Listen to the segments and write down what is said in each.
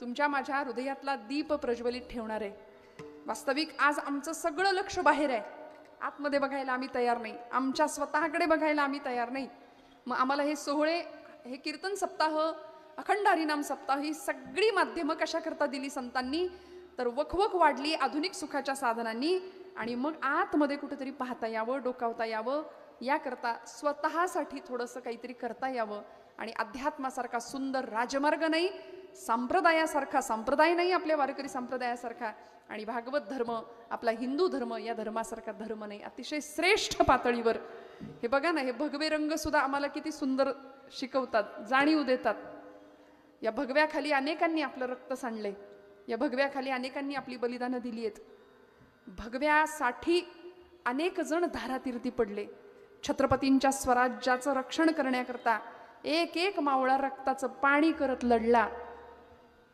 तुमच्या माझ्या हृदयातला दीप प्रज्वलित ठेवणार आहे. वास्तविक आज आमचं सगळं लक्ष बाहेर आहे. आतमध्ये बघायला आम्ही तयार नाही, आमच्या स्वतःकडे बघायला आम्ही तयार नाही. मग आम्हाला हे सोहळे, हे कीर्तन सप्ताह, अखंड हरिनाम सप्ताह, ही सगळी माध्यमं कशा करता दिली संतांनी, तर वखवख वाढली आधुनिक सुखाच्या साधनांनी. आणि मग आतमध्ये कुठेतरी पाहता यावं, डोकावता यावं, याकरता स्वतःसाठी थोडंसं काहीतरी करता यावं. आणि अध्यात्मासारखा सुंदर राजमार्ग नाही, संप्रदायासारखा संप्रदाय नाही आपल्या वारकरी संप्रदायासारखा, आणि भागवत धर्म, आपला हिंदू धर्म, या धर्मासारखा धर्म नाही. अतिशय श्रेष्ठ पातळीवर हे बघा ना, हे भगवे रंग सुद्धा आम्हाला किती सुंदर शिकवतात, जाणीव देतात. या भगव्याखाली अनेकांनी आपलं रक्त सांडलंय, या भगव्याखाली अनेकांनी आपली बलिदानं दिली आहेत. भगव्यासाठी अनेक जण धारातीर्थी पडले. छत्रपतींच्या स्वराज्याचं रक्षण करण्याकरता एक एक मावळा रक्ताचं पाणी करत लढला.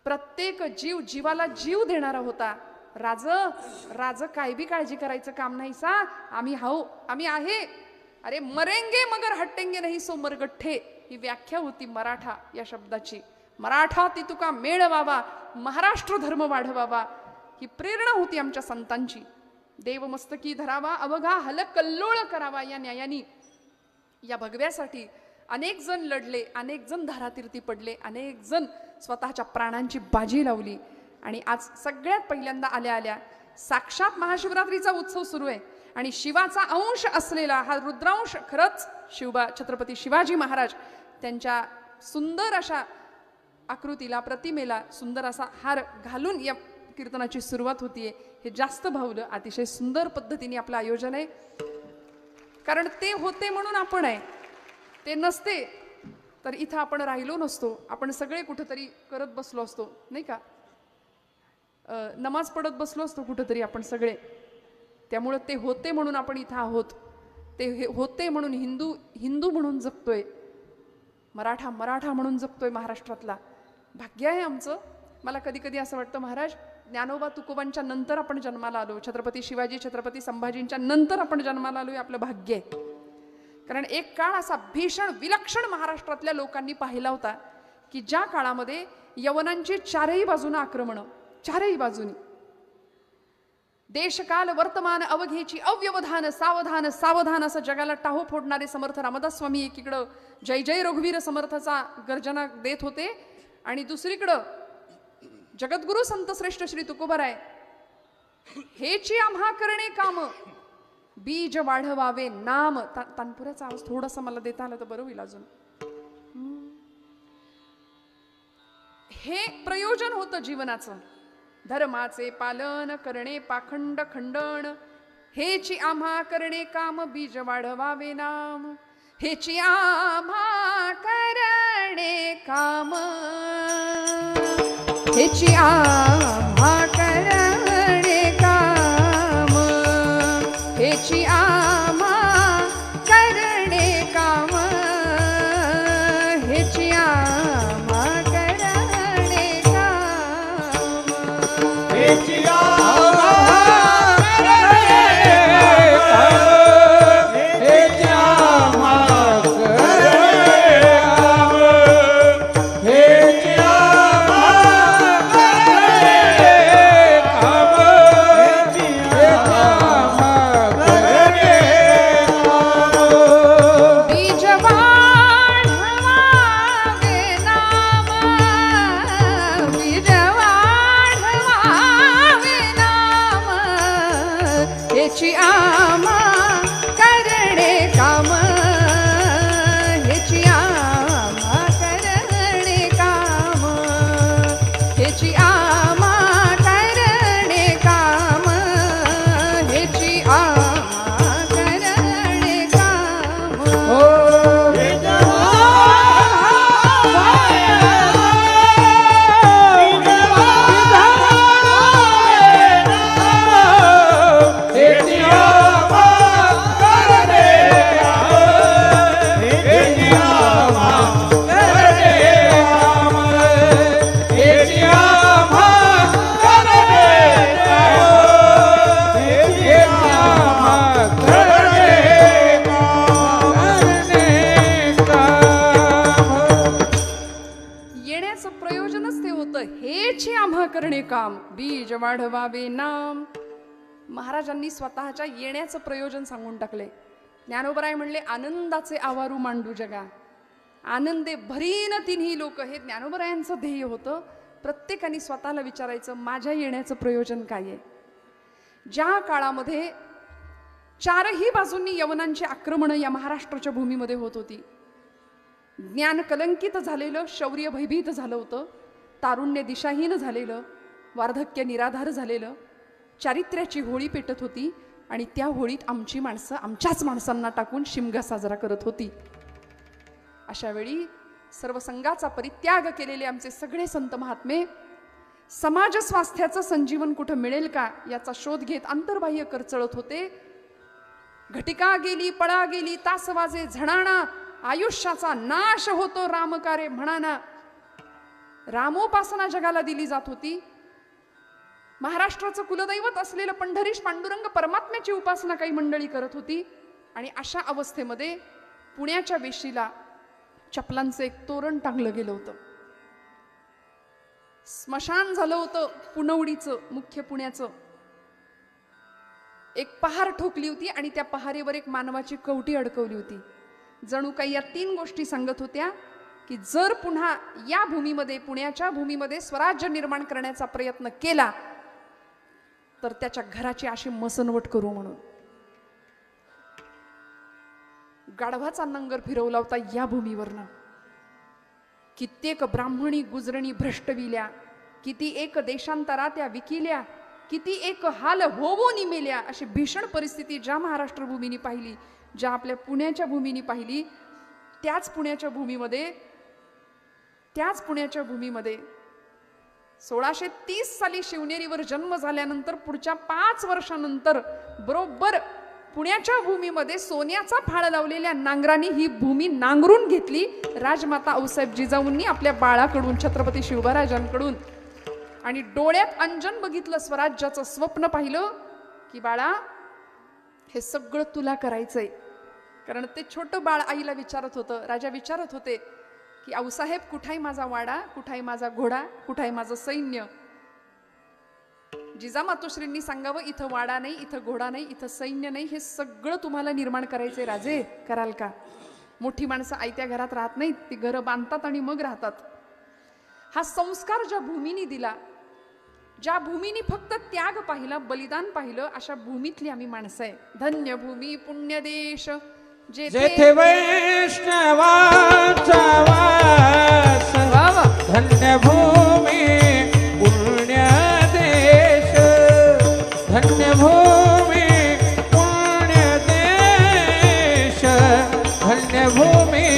प्रत्येक जीव जीवाला जीव देणारा होता. राज काय बी काळजी करायचं काम नाही सा, आम्ही हाऊ, आम्ही आहे. अरे मरेंगे मगर हटेंगे नाही सो मरगठ्ठे, ही व्याख्या होती मराठा या शब्दाची. मराठा ती तुका मेळवावा, महाराष्ट्र धर्म वाढवावा, ही प्रेरणा होती आमच्या संतांची. देव मस्तकी धरावा, अवघा हल कल्लोळ करावा, या न्यायानी या भगव्यासाठी अनेक जण लढले, अनेक जण धारातीर्थी पडले, अनेक जण स्वतःच्या प्राणांची बाजी लावली. आणि आज सगळ्यात पहिल्यांदा आल्या आल्या साक्षात महाशिवरात्रीचा उत्सव सुरू आहे. आणि शिवाचा अंश असलेला हा रुद्रांश, खरंच छत्रपती शिवाजी महाराज त्यांच्या सुंदर अशा आकृतीला, प्रतिमेला सुंदर असा हार घालून या कीर्तनाची सुरुवात होतीये. हे जास्त भावलं. अतिशय सुंदर पद्धतीने आपलं आयोजन आहे. कारण ते होते म्हणून आपण आहे, ते नसते तर इथं आपण राहिलो नसतो. आपण सगळे कुठेतरी करत बसलो असतो, नाही का, नमाज पडत बसलो असतो कुठेतरी आपण सगळे. त्यामुळं ते होते म्हणून आपण इथं आहोत. ते होते म्हणून हिंदू म्हणून जगतोय, मराठा म्हणून जगतोय महाराष्ट्रातला. भाग्य आहे आमचं. मला कधी कधी असं वाटतं, महाराज ज्ञानोबा तुकोबांच्या नंतर आपण जन्माला आलो, छत्रपती शिवाजी, छत्रपती संभाजींच्या नंतर आपण जन्माला आलो, हे आपलं भाग्य आहे. कारण एक काळ असा भीषण विलक्षण महाराष्ट्रातल्या लोकांनी पाहिला होता की ज्या काळामध्ये यवनांची चारही बाजूने आक्रमणं, चारही बाजूनी देशकाल वर्तमान अवघेची अव्यवधान सावधान सावधान असं जगाला टाहो फोडणारे समर्थ रामदास स्वामी एकीकडं जय जय रघुवीर समर्थाचा गर्जना देत होते, आणि दुसरीकडं जगद्गुरु संत श्रेष्ठ श्री तुकोबाराय हेची आम्हा करणे काम, बीज वाढवावे नाम. तानपुराचा आवाज थोडासा मला देता आला तर बरं होईल अजून. हे प्रयोजन होतं जीवनाचं. धर्माचे पालन करणे पाखंड खंडण, हेची आम्हा करणे काम, बीज वाढवावे नाम. हेची आम्हा करणे काम, हेची आम्हा करणे काम, हेची आम्हा करणे काम, हेची आम्हा करणे काम, हेची आम्हा हेची आम्हा करणे काम, बीज वाढवावे नाम. महाराजांनी स्वतःच्या येण्याचं प्रयोजन सांगून टाकले. ज्ञानोबराय म्हणले, आनंदाचे आवारू मांडू जगा, आनंदे भरीन तिन्ही लोक. हे ज्ञानोबरायांचं ध्येय होतं. प्रत्येकाने स्वतःला विचारायचं, माझ्या येण्याचं प्रयोजन काय आहे. ज्या काळामध्ये चारही बाजूंनी यवनांची आक्रमणं या महाराष्ट्राच्या भूमीमध्ये होत होती, ज्ञान कलंकित झालेलं, शौर्य भयभीत झालं होतं, तारुण्य दिशाहीन झालेलं, वार्धक्य निराधार झालेलं, चारित्र्याची होळी पेटत होती. आणि त्या होळीत आमची माणसं आमच्याच माणसांना टाकून शिमगा साजरा करत होती. अशा वेळी सर्व संघाचा परित्याग केलेले आमचे सगळे संत महात्मे समाज स्वास्थ्याचं संजीवन कुठं मिळेल का याचा शोध घेत अंतर्बाह्य करचळत होते. घटिका गेली, पळा गेली, तास वाजे झणाणा, आयुष्याचा नाश होतो रामकारे म्हणाना. रामोपासना जगाला दिली जात होती. महाराष्ट्राचं कुलदैवत असलेलं पंढरीश पांडुरंग परमात्म्याची उपासना काही मंडळी करत होती. आणि अशा अवस्थेमध्ये पुण्याच्या वेशीला चपलांचं एक तोरण टांगलं गेलं होतं. स्मशान झालं होतं पुनवडीचं, मुख्य पुण्याचं. एक पहार ठोकली होती आणि त्या पहारेवर एक मानवाची कवटी अडकवली होती. जणू काही या तीन गोष्टी सांगत होत्या की जर पुन्हा या भूमीमध्ये, पुण्याच्या भूमीमध्ये स्वराज्य निर्माण करण्याचा प्रयत्न केला तर त्याच्या घराची अशी मसनवट करू म्हणून. गाढवाचा नंगर फिरवला होता या भूमीवरनं. कित्येक ब्राह्मणी गुजरणी भ्रष्टविल्या, किती एक देशांतरा त्या विकिल्या, किती एक हाल होवो निमेल्या. अशी भीषण परिस्थिती ज्या महाराष्ट्र भूमीने पाहिली, ज्या आपल्या पुण्याच्या भूमीने पाहिली, त्याच पुण्याच्या भूमीमध्ये 1630 साली शिवनेरीवर जन्म झाल्यानंतर पुढच्या 5 वर्षानंतर बरोबर पुण्याच्या भूमीमध्ये सोन्याचा फाळ लावलेल्या नांगरांनी ही भूमी नांगरून घेतली राजमाता आऊसाहेब जिजाऊंनी आपल्या बाळाकडून, छत्रपती शिवरायांकडून. आणि डोळ्यात अंजन बघितलं, स्वराज्याचं स्वप्न पाहिलं की बाळा हे सगळं तुला करायचंय. कारण ते छोटं बाळ आईला विचारत होतं, राजा विचारत होते की आऊसाहेब कुठाय माझा वाडा, कुठाय माझा घोडा, कुठाय माझं सैन्य. जिजामातोश्रींनी सांगावं, इथं वाडा नाही, इथं घोडा नाही, इथं सैन्य नाही, हे सगळं तुम्हाला निर्माण करायचंय राजे, कराल का. मोठी माणसं आयत्या घरात राहत नाहीत, ती घरं बांधतात आणि मग राहतात. हा संस्कार ज्या भूमीने दिला, ज्या भूमीने फक्त त्याग पाहिला, बलिदान पाहिलं, अशा भूमीतली आम्ही माणसं आहे. धन्य भूमी पुण्य देश जेथे वैष्णवाचा वास, धन्य भूमी पुण्य देश, धन्य भूमी पुण्य देश, धन्य भूमी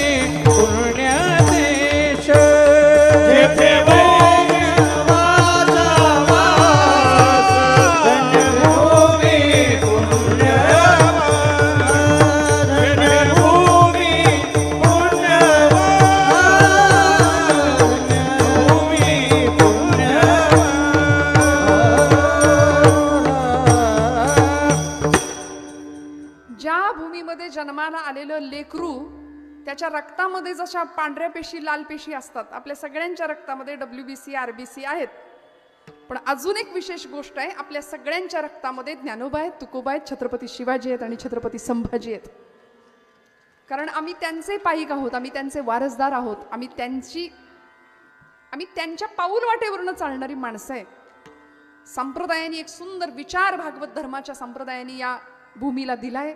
पुण्य देश. जेथे वैष्णवाचा वास, धन्य भूमी पुण्य जन्माला आलेलं लेकरू, त्याच्या रक्तामध्ये जशा पांढऱ्या पेशी, लाल पेशी असतात, आपल्या सगळ्यांच्या रक्तामध्ये WBC RBC आहेत. पण अजून एक विशेष गोष्ट आहे, आपल्या सगळ्यांच्या रक्तामध्ये ज्ञानोबा आहेत, तुकोबा आहेत, छत्रपती शिवाजी आहेत आणि छत्रपती संभाजी आहेत. कारण आम्ही त्यांचे पाईक आहोत, आम्ही त्यांचे वारसदार आहोत, आम्ही त्यांच्या पाऊल वाटेवरून चालणारी माणसं आहे. संप्रदायाने एक सुंदर विचार भागवत धर्माच्या संप्रदायाने या भूमीला दिलाय.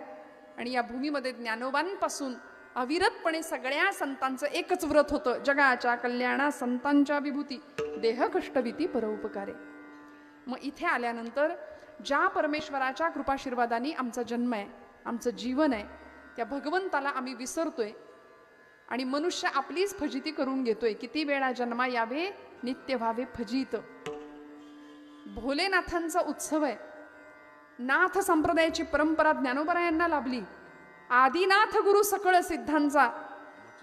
आणि या भूमीमध्ये ज्ञानोबांपासून अविरतपणे सगळ्या संतांचं एकच व्रत होतं, जगाच्या कल्याणा संतांच्या विभूती, देह कष्टभीती परोपकारे. मग इथे आल्यानंतर ज्या परमेश्वराच्या कृपाशीर्वादाने आमचा जन्म आहे, आमचं जीवन आहे, त्या भगवंताला आम्ही विसरतोय आणि मनुष्य आपलीच फजिती करून घेतोय. किती वेळा जन्मा यावे नित्य व्हावे फजित. भोलेनाथांचा उत्सव आहे. नाथ संप्रदायाची परंपरा ज्ञानोबरायांना लाभली. आदिनाथ गुरु सकळ सिद्धांचा,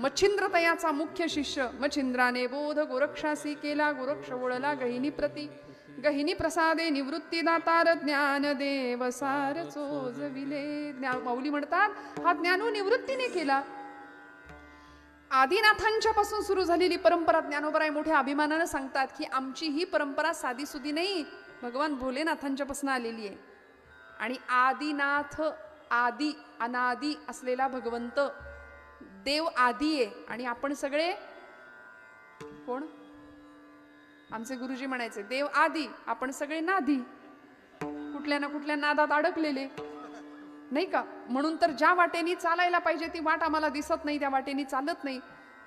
मच्छिंद्रतयाचा मुख्य शिष्य. मच्छिंद्राने बोध गोरक्षासी केला, गोरक्ष ओळला गहिनी प्रती, गहिनी प्रसादे निवृत्ती दातार, ज्ञानदेव सार चोजविले. माऊली म्हणतात हा ज्ञानू निवृत्तीने केला. आदिनाथांच्या पासून सुरू झालेली परंपरा ज्ञानोबराय मोठ्या अभिमानानं सांगतात की आमची ही परंपरा साधीसुधी नाही, भगवान भोलेनाथांच्या पासून आलेली आहे. आणि आदिनाथ, आदि अनादि असलेला भगवंत देव आदी आहे आणि आपण सगळे कोण? आमचे गुरुजी म्हणायचे देव आदी, आपण सगळे नादी, कुठल्या ना कुठल्या नादात अडकलेले, नाही का? म्हणून तर ज्या वाटेनी चालायला पाहिजे ती वाट आम्हाला दिसत नाही, त्या वाटेनी चालत नाही.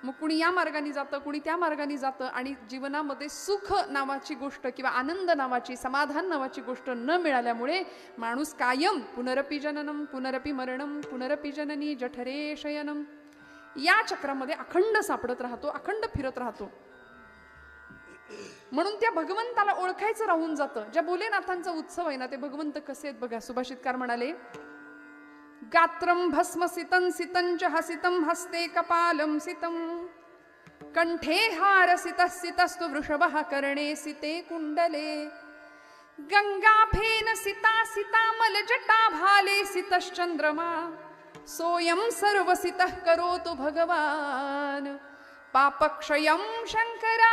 मग कुणी या मार्गाने जातं, कुणी त्या मार्गाने जातं आणि जीवनामध्ये सुख नावाची गोष्ट किंवा आनंद नावाची, समाधान नावाची गोष्ट न मिळाल्यामुळे माणूस कायम पुनरपि जननम पुनरपि मरणम पुनरपि जननी जठरे शयनम या चक्रामध्ये अखंड सापडत राहतो, अखंड फिरत राहतो. म्हणून त्या भगवंताला ओळखायचं राहून जातं. ज्या भोलेनाथांचा उत्सव आहे ना, ते भगवंत कसे आहेत बघा. सुभाषितकार म्हणाले, गात्रम भस्म सितं सितं च हसितं हस्ते कपालं सितं कंठे हार सितः सितस्तु वृषभः कर्णे सिते कुंडले गंगाफेन सिता सितामल जटा भाले सितश्चंद्रमा सोयम सर्वसितः करोतु भगवान पापक्षयं शंकरा.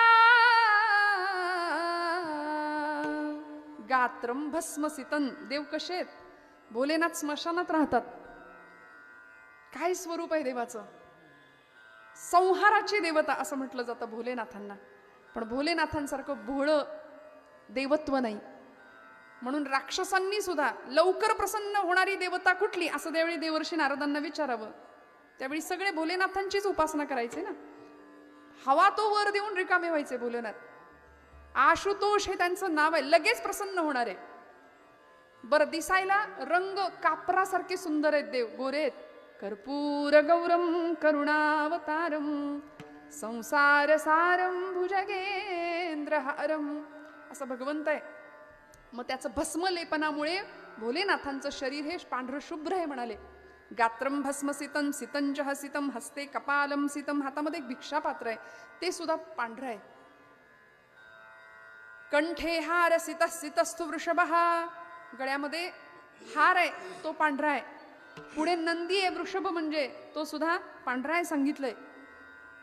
गात्रम भस्म सितं, देव कसे आहेत? भोलेनाथ स्मशानात राहतात. काय स्वरूप आहे देवाचं? संहाराची देवता असं म्हटलं जातं भोलेनाथांना. पण भोलेनाथांसारखं भोळं देवत्व नाही. म्हणून राक्षसांनी सुद्धा लवकर प्रसन्न होणारी देवता कुठली असं त्यावेळी देवर्षी नारदांना विचारावं. त्यावेळी सगळे भोलेनाथांचीच उपासना करायचे ना. हवा तो वर देऊन रिकामे व्हायचे भोलेनाथ. आशुतोष हे त्यांचं नाव आहे, लगेच प्रसन्न होणार आहे. बरं, दिसायला रंग कापरासारखे सुंदर आहेत देव, गोरे आहेत. कर्पूर गौरम करुणावतारम संसार सारम भुजगेंद्रहारम असं भगवंत आहे. मग त्याचं भस्मलेपनामुळे भोलेनाथांचं शरीर हे पांढरं शुभ्र आहे म्हणाले. गात्रम भस्म सितं सितं च हसितं हस्ते कपालं सितं, हातामध्ये एक भिक्षापात्र आहे ते सुद्धा पांढरं आहे. कंठे हार सितः सितस्तु वृषभः, गळ्यामध्ये हार आहे तो पांढरा आहे. पुढे नंदी आहे, वृषभ म्हणजे तो सुद्धा पांढरा आहे सांगितलंय.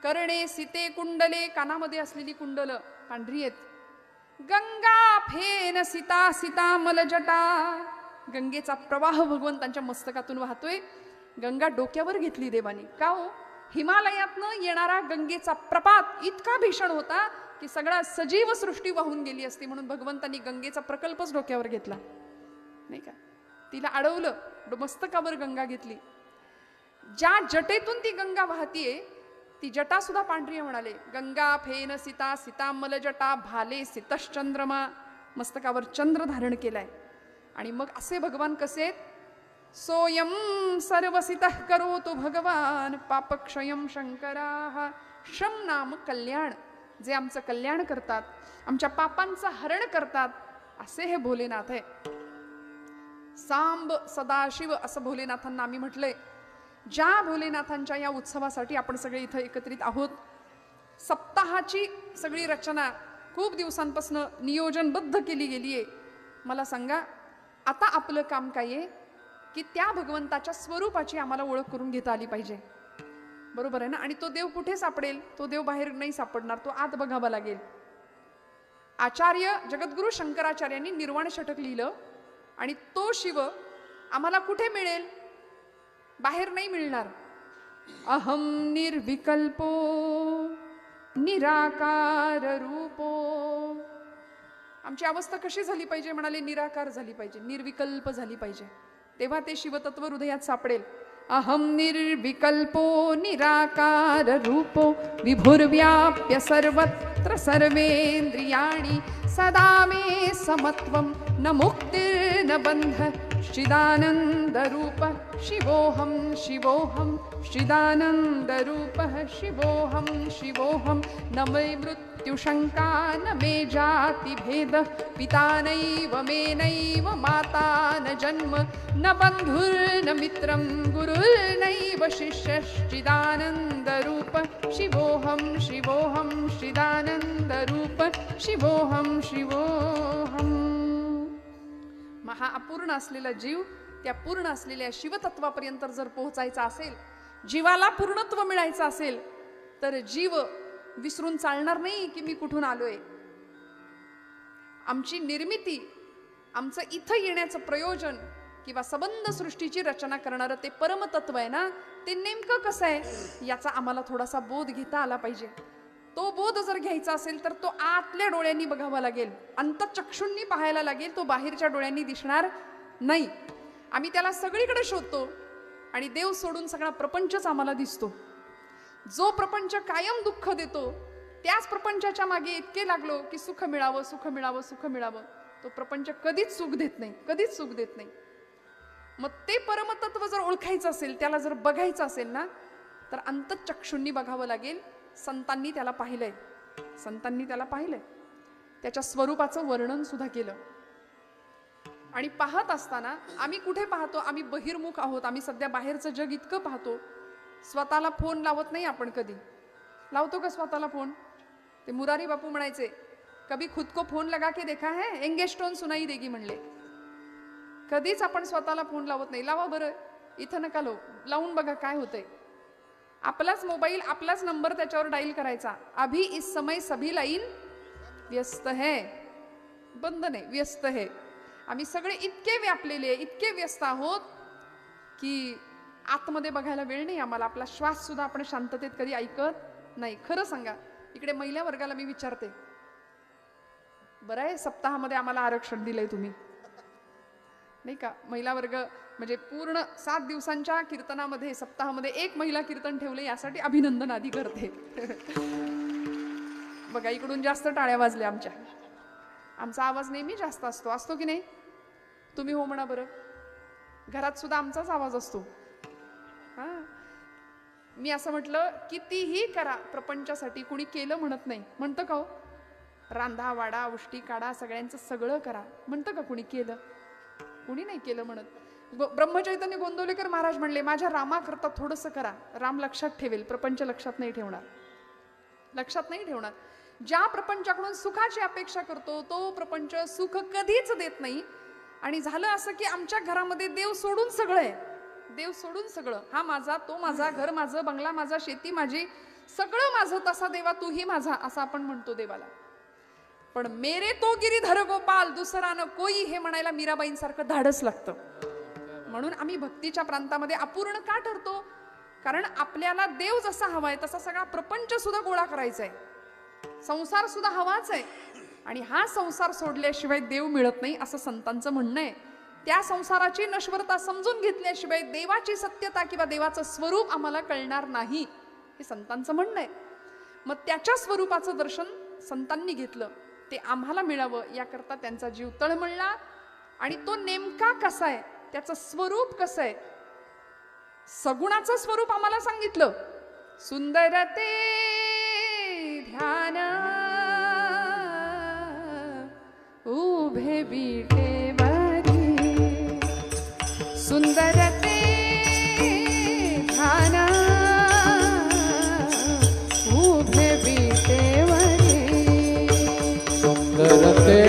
कर्णे सिते कुंडले, कानामध्ये असलेली कुंडल पांढरी आहेत. गंगा फेन सिता सितामल जटा, गंगेचा प्रवाह भगवंतांच्या मस्तकातून वाहतोय. गंगा डोक्यावर घेतली देवानी. का हो? हिमालयातनं येणारा गंगेचा प्रपात इतका भीषण होता की सगळा सजीव सृष्टी वाहून गेली असती. म्हणून भगवंतांनी गंगेचा प्रकल्पच डोक्यावर घेतला, नाही का? तिला अडवलं, मस्तकावर गंगा घेतली. ज्या जटेतून ती गंगा वाहतीये ती जटा सुद्धा पांढरी आहे म्हणाले. गंगा फेन सिता सितामल जटा भाले सितश्चंद्रमा, मस्तकावर चंद्र धारण केलाय. आणि मग असे भगवान कसे आहेत? सोयम सर्वसितः करोतु भगवान पापक्षयं शंकराः. शम नाम कल्याण, जे आमचं कल्याण करतात, आमच्या पापांचं हरण करतात, असे हे भोलेनाथ आहे. सांब सदाशिव असं भोलेनाथांना आम्ही म्हटलंय. ज्या भोलेनाथांच्या या उत्सवासाठी आपण सगळे इथं एकत्रित आहोत. सप्ताहाची सगळी रचना खूप दिवसांपासून नियोजनबद्ध केली गेली आहे. मला सांगा, आता आपलं काम काय आहे की त्या भगवंताच्या स्वरूपाची आम्हाला ओळख करून घेता आली पाहिजे, बरोबर आहे ना? आणि तो देव कुठे सापडेल? तो देव बाहेर नाही सापडणार, तो आत बघावा लागेल. आचार्य जगद्गुरु शंकराचार्यांनी निर्वाण षटक लिहिलं आणि तो शिव आम्हाला कुठे मिळेल? बाहेर नाही मिळणार. अहम निर्विकल्पो निराकार रूपो. आमची अवस्था कशी झाली पाहिजे म्हणाले? निराकार झाली पाहिजे, निर्विकल्प झाली पाहिजे. तेव्हा ते शिवतत्व हृदयात सापडेल. अहम निर्विकल्पो निराकार रूपो विभुर्व्याप्य सर्वत्र सर्वेंद्रियाणि सदा मे समत्वं न मुक्तिर्न बंध चिदानंद रूप शिवोहम शिवोहम चिदानंदरूप शिवोहम शिवोहम. न मे मृत्युशंका न मे जाति भेद पिता नैव मे नैव माता न जन्म न बंधुर्न मित्रं गुरुर्नैव शिष्यश्चिदानन्दरूप शिवोहम शिवोहम चिदानन्दरूप शिवोहम शिवोहम. महा अपूर्ण असलेला जीव त्या पूर्ण असलेल्या शिवतत्वापर्यंत जर पोहोचायचा असेल, जीवाला पूर्णत्व मिळायचं असेल, तर जीव विसरून चालणार नाही की मी कुठून आलोय. आमची निर्मिती, आमचं इथं येण्याचं प्रयोजन किंवा सबंध सृष्टीची रचना करणारं ते परमतत्व आहे ना, ते नेमकं कसं आहे याचा आम्हाला थोडासा बोध घेता आला पाहिजे. तो बोध जर घ्यायचा असेल तर तो आतल्या डोळ्यांनी बघावा लागेल, अंतःचक्षुंनी पाहायला लागेल. तो बाहेरच्या डोळ्यांनी दिसणार नाही. आम्ही त्याला सगळीकडे शोधतो आणि देव सोडून सगळा प्रपंचच आम्हाला दिसतो. जो प्रपंच कायम दुःख देतो, त्याच प्रपंचाच्या मागे इतके लागलो की सुख मिळावं, सुख मिळावं, सुख मिळावं. तो प्रपंच कधीच सुख देत नाही, कधीच सुख देत नाही. मग ते परमतत्व जर ओळखायचं असेल, त्याला जर बघायचं असेल ना, तर अंतःचक्षुंनी बघावं लागेल. संतांनी त्याला पाहिलंय, संतांनी त्याला पाहिलंय, त्याच्या स्वरूपाचं वर्णन सुद्धा केलं. आणि पाहत असताना आम्ही कुठे पाहतो? आम्ही बहिर्मुख आहोत. आम्ही सध्या बाहेरचं जग इतकं पाहतो, स्वतःला फोन लावत नाही आपण. कधी लावतो का स्वतःला फोन? ते मुरारी बापू म्हणायचे, कभी खुद को फोन लगा के देखा है, एंगेज टोन सुनाई देगी म्हणले. कधीच आपण स्वतःला फोन लावत नाही. लावा बरं, इथं नका लावून बघा काय होतंय. आपलाच मोबाईल, आपलाच नंबर त्याच्यावर डायल करायचा. अभी इस समय सभी लाईन व्यस्त है, बंद नाही, व्यस्त है. आम्ही सगळे इतके व्यापलेले, इतके व्यस्त आहोत की आतमध्ये बघायला वेळ नाही आम्हाला. आपला श्वास सुद्धा आपण शांततेत कधी ऐकत नाही. खरं सांगा, इकडे महिला वर्गाला मी विचारते, बरं आहे सप्ताहामध्ये आम्हाला आरक्षण दिलंय तुम्ही, नाही का? महिला वर्ग म्हणजे पूर्ण 7 दिवसांच्या कीर्तनामध्ये, सप्ताहामध्ये 1 महिला कीर्तन ठेवले, यासाठी अभिनंदन आधी करते. बघा, इकडून जास्त टाळ्या वाजल्या आमच्या. आमचा आवाज नेहमी जास्त असतो, असतो की नाही? तुम्ही हो म्हणा बरं. घरात सुद्धा आमचाच आवाज असतो. हां, मी असं म्हटलं, कितीही करा प्रपंचासाठी, कुणी केलं म्हणत नाही. म्हणतं का हो? रांधा वाडा, उष्टी काढा, सगळ्यांचं सगळं करा म्हणतं का कुणी? केलं? कुणी नाही केलं म्हणत. ब्रह्मचैतन्य गोंदवलेकर महाराज म्हणले, माझ्या रामाकरता थोडंसं करा, राम लक्षात ठेवेल, प्रपंच लक्षात नाही ठेवणार, लक्षात नाही ठेवणार. ज्या प्रपंचाकडून सुखाची अपेक्षा करतो तो प्रपंच सुख कधीच देत नाही. आणि झालं असं की आमच्या घरामध्ये देव सोडून सगळं आहे, देव सोडून सगळं. हा माझा, तो माझा, घर माझं, बंगला माझा, शेती माझी, सगळं माझं, तसा देवा तूही माझा, असं आपण म्हणतो देवाला. पण मेरे तो गिरीधर गोपाल, दुसरा न कोई, हे म्हणायला मीराबाईंसारखं धाडस लागतं. म्हणून आम्ही भक्तीच्या प्रांतामध्ये अपूर्ण का ठरतो? कारण आपल्याला देव जसा हवाय तसा सगळा प्रपंच सुद्धा गोळा करायचा आहे, संसार सुद्धा हवाच आहे. आणि हा संसार सोडल्याशिवाय देव मिळत नाही, असं संतांचं म्हणणं आहे. त्या संसाराची नश्वरता समजून घेतल्याशिवाय देवाची सत्यता किंवा देवाचं स्वरूप आम्हाला कळणार नाही, हे संतांचं म्हणणं आहे. मग त्याच्या स्वरूपाचं दर्शन संतांनी घेतलं, ते आम्हाला मिळावं याकरता त्यांचा जीव तळमळला. आणि तो नेमका कसा आहे, त्याचं स्वरूप कसं आहे, सगुणाचं स्वरूप आम्हाला सांगितलं. सुंदर ते ध्यान उभे विटेवरी, सुंदर ते ध्यान उभे विटेवरी, सुंदर ते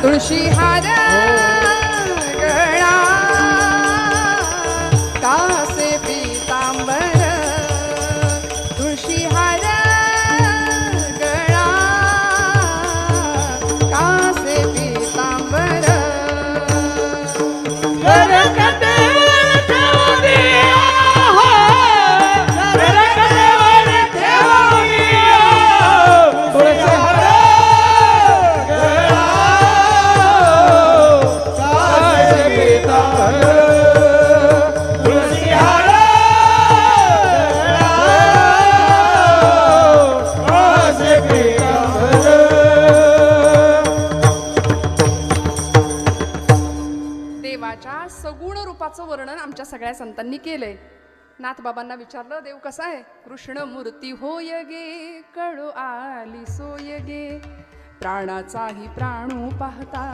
तुळशी हार गळा कासे पीतांबर, तुळशी हार गळा कासे पीतांबर, सगुण रूपाचं वर्णन आमच्या सगळ्या संतांनी केलंय. नाथबाबांना विचारलं, देव कसा आहे? कृष्ण मूर्ती होय गे, कळो आली सोय गे, प्राणाचाही प्राणू पाहता,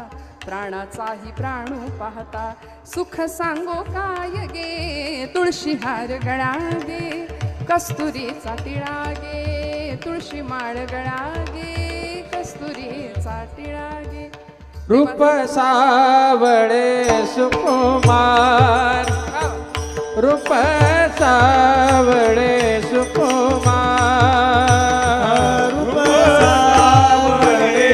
प्राणाचाही प्राणू पाहता, सुख सांगो काय गे, तुळशी हार गळा गे, कस्तुरीचा टिळा गे, तुळशी माळ गळा गे, कस्तुरीचा टिळा गे. रूप सावळे सुकुमार, रूप सावळे सुकुमार, रूप सावळे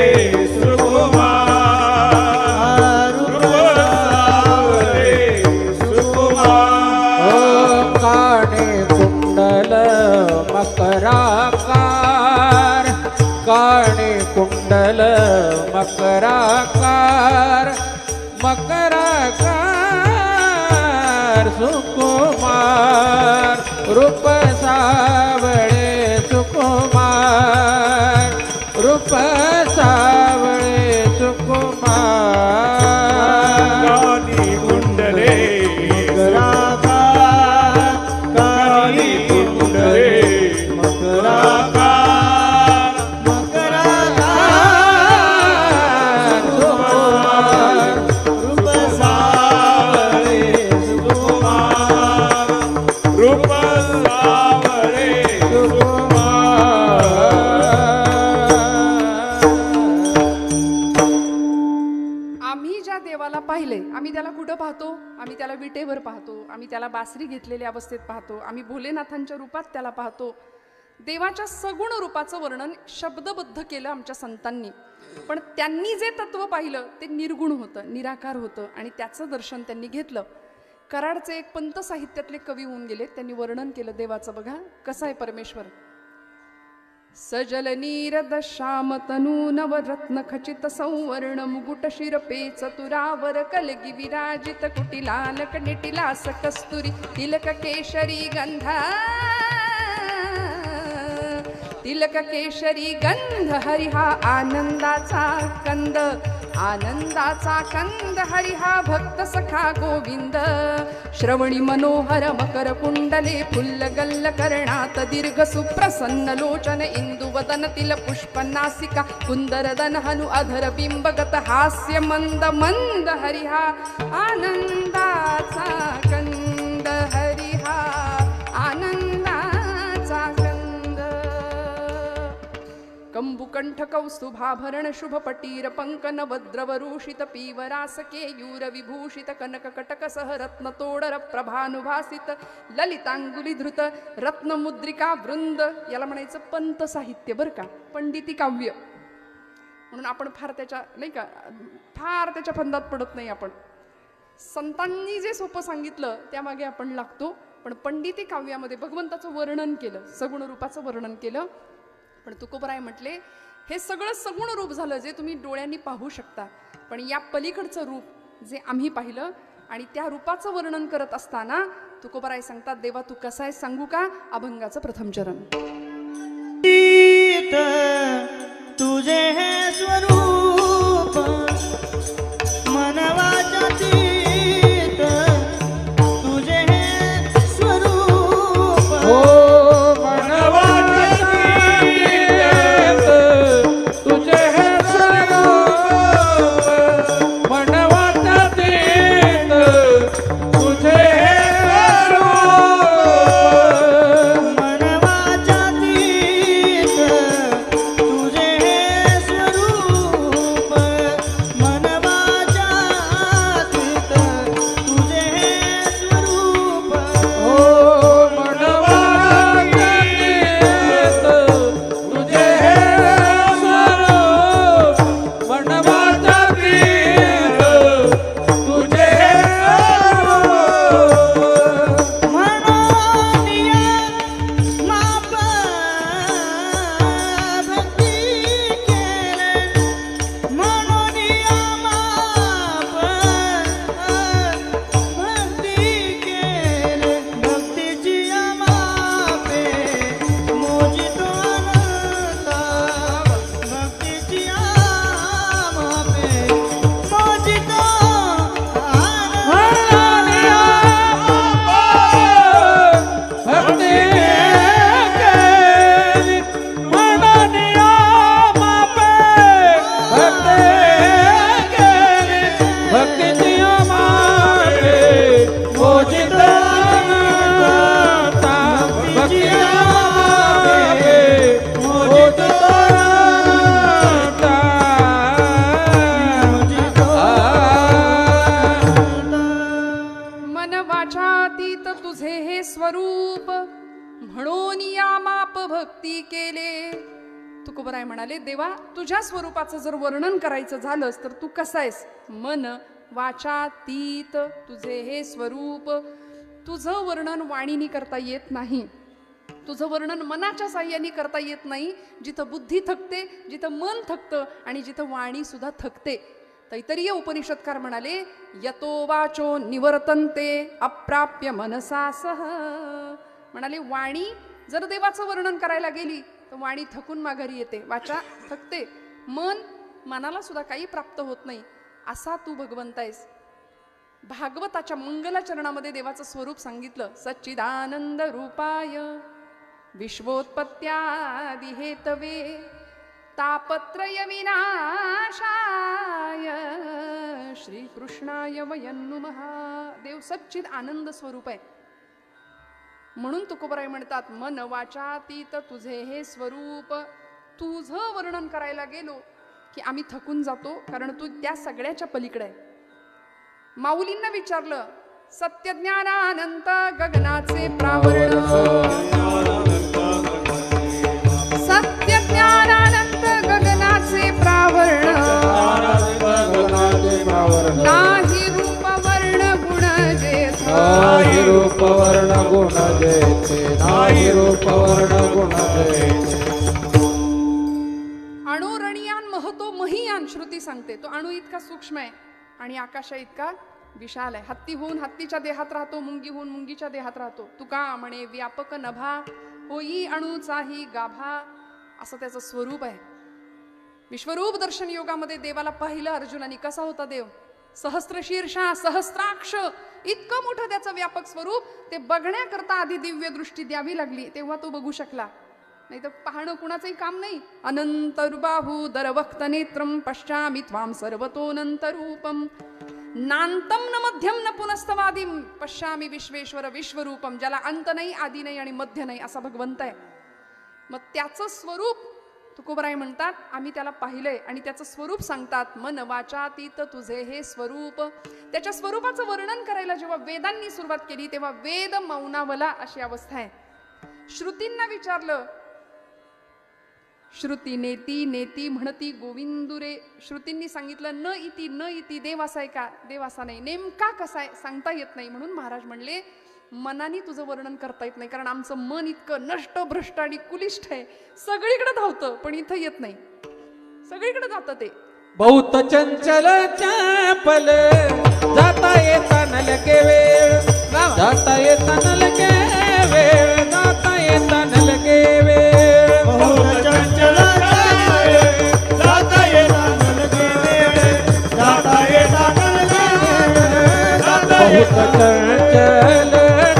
सुकुमार, रूप सावळे सुकुमार. ओ काणे कुंडल मकराकार, काणे कुंडल मकराकार, मकराकार सुकुमार, रूप सावळे सुकुमार, रूप सावळे सुकुमार. कानी कुंडले मकराकार, कानी कुंडले मकराकार, मकराकार सुकुमार, रूप सावळे सुकुमार, रूप सावळे आम्ही ज्या देवाला पाहिले, आम्ही त्याला कुठं पाहतो? आम्ही त्याला विटेवर पाहतो, आम्ही त्याला बासरी घेतलेल्या अवस्थेत पाहतो, आम्ही भोलेनाथांच्या रूपात त्याला पाहतो. देवाच्या सगुण रूपाचं वर्णन शब्दबद्ध केलं आमच्या संतांनी, पण त्यांनी जे तत्व पाहिलं ते निर्गुण होतं, निराकार होतं, आणि त्याचं दर्शन त्यांनी घेतलं. कराडचे एक पंत साहित्यातले कवी होऊन गेले, त्यांनी वर्णन केलं देवाचं. बघा कसं आहे परमेश्वर. सजल नीरद श्याम तनू नवरत्न खचित संवर्ण मुकुट शिरपे चतुरावर कलगी विराजित कुटिलाल कनिटिलास कस्तुरी तिलक केशरी गंधा, तिलक केशरी गंध हरिहा आनंदाचा कंद, आनंदाचा कंद हरिहा भक्त सखा गोविंद. श्रवणी मनोहर मकर कुंडले फुल्ल गल्ल कर्णात दीर्घ सुप्रसन्न लोचन इंदुवदन तिल पुष्प नासिका कुंदरदन हनु अधर बिंबगत हास्य मंद मंद हरिहा आनंदाचा कंद, हरिहा आनंदाचा कंद. कंबुकंठ कौस्तुभाभरण शुभ पटीर पंकन वद्रवरूषित पीवरास केयूर विभूषित कनक कटक सह रत्न तोडर प्रभानुभासित ललितांगुली धृत रत्नमुद्रिका वृंद. याला म्हणायचं पंत साहित्य बरं का, पंडिती काव्य. म्हणून आपण फार त्याच्या नाही का, फार त्याच्या फंदात पडत नाही आपण. संतांनी जे सोपं सांगितलं त्यामागे आपण लागतो, पण पंडिती काव्यामध्ये भगवंताचं वर्णन केलं, सगुण रूपाचं वर्णन केलं. पण तुकोबराय म्हटले हे सगळं सगुण रूप झालं जे तुम्ही डोळ्यांनी पाहू शकता, पण या पलीकडचं रूप जे आम्ही पाहिलं, आणि त्या रूपाचं वर्णन करत असताना तुकोबराय सांगतात, देवा तू कसा आहे सांगू का? अभंगाचं प्रथम चरण. तुझे हे स्वरूप मनवाचतीत, तुझे हे स्वरूप हो मनवाचतीत, तुझे हे स्वरूप मनवाचतीत, तुझे हे स्वरूप मनवाचतीत, तुझे हे वाचातीत तुझे हे स्वरूप, म्हणून या माप भक्ती केले. तुकोबराय म्हणाले, देवा तुझ्या स्वरूपाचं जर वर्णन करायचं झालंच तर तू कसा आहेस? मन वाचातीत तुझे हे स्वरूप. तुझं वर्णन वाणीनी करता येत नाही, तुझं वर्णन मनाच्या साह्याने करता येत नाही. जिथं बुद्धी थकते, जिथं मन थकतं आणि जिथं वाणी सुद्धा थकते. तैतरीय उपनिषदकार म्हणाले, यतो वाचो निवर्तन्ते अप्राप्य मनसा सह. म्हणाले वाणी जर देवाचं वर्णन करायला गेली तर वाणी थकून माघारी येते, वाचा थकते, मनाला सुद्धा काही प्राप्त होत नाही. असा तू भगवंत आहेस. भागवताच्या मंगलाचरणामध्ये देवाचं स्वरूप सांगितलं, सच्चिदानंद रूपाय विश्वोत्पत्त्यादि हेतवे तापत्रय विनाशाय श्रीकृष्णाय वयं नुमः. देव सच्चिद आनंद स्वरूप आहे. म्हणून तुकोबराय म्हणतात, मन वाचातीत तुझे हे स्वरूप. तुझं वर्णन करायला गेलो की आम्ही थकून जातो, कारण तू त्या सगळ्याच्या पलीकडे आहे. माऊलींना विचारलं, सत्यज्ञानानंत गगनाचे प्रावरण, सत्यज्ञानानंत गगनाचे प्रावरण, नाही रूप वर्ण गुण जेथ, नाही रूप वर्ण गुण जेथे, नाही रूप वर्ण गुण जेथे. अणुरणियान महतो महियान श्रुती सांगते. तो अणु इतका सूक्ष्म आहे आणि आकाशा इतका विशाल आहे. हत्ती होऊन हत्तीच्या देहात राहतो, मुंगी होऊन मुंगीच्या देहात राहतो. तुका म्हणे व्यापक नभा, होई अणुचाही गाभा. असं त्याचं स्वरूप आहे. विश्वरूप दर्शन योगामध्ये देवाला पाहिलं अर्जुनाने. कसा होता देव? सहस्त्र शीर्षा, सहस्त्राक्ष, इतकं मोठं त्याचं व्यापक स्वरूप. ते बघण्याकरता आधी दिव्य दृष्टी द्यावी लागली, तेव्हा तो बघू शकला. नाही तर पाहणं कुणाचंही काम नाही. अनंतरुबाहू दरवक्त नेत्रम पश्चामि त्वां सर्वतोऽनंतरूपम नांतम न मध्यम न पुनस्तवादिम पश्यामी विश्वेश्वर विश्वरूपम. ज्याला अंत नाही, आदी नाही आणि मध्य नाही, असा भगवंत आहे. मग त्याचं स्वरूप तुकोबराय म्हणतात, आम्ही त्याला पाहिलंय आणि त्याचं स्वरूप सांगतात, मन वाचातीत तुझे हे स्वरूप. त्याच्या स्वरूपाचं वर्णन करायला जेव्हा वेदांनी सुरुवात केली तेव्हा वेद मौनावला अशी अवस्था आहे. श्रुतींना विचारलं, श्रुती नेती नेती म्हणती गोविंदुरे. श्रुतींनी सांगितलं न इति न इति. देव असा आहे का? देव असा नाही. नेमका कसा आहे सांगता येत नाही. म्हणून महाराज म्हणले, मनाने तुझं वर्णन करता येत नाही, कारण आमचं मन इतकं नष्ट भ्रष्ट आणि कुलिष्ठ आहे. सगळीकडे धावतं पण इथं येत नाही. सगळीकडे जातं ते. बहुत चंचल चापल, जाता येता नलके वेळ, जाता येता नलके वेळ, जाता येता नलके वेळ. बहुत चंचल चापल, जाता येता नलके वेळ, जाता येता नलके वेळ, जाता बहुत येता चंचल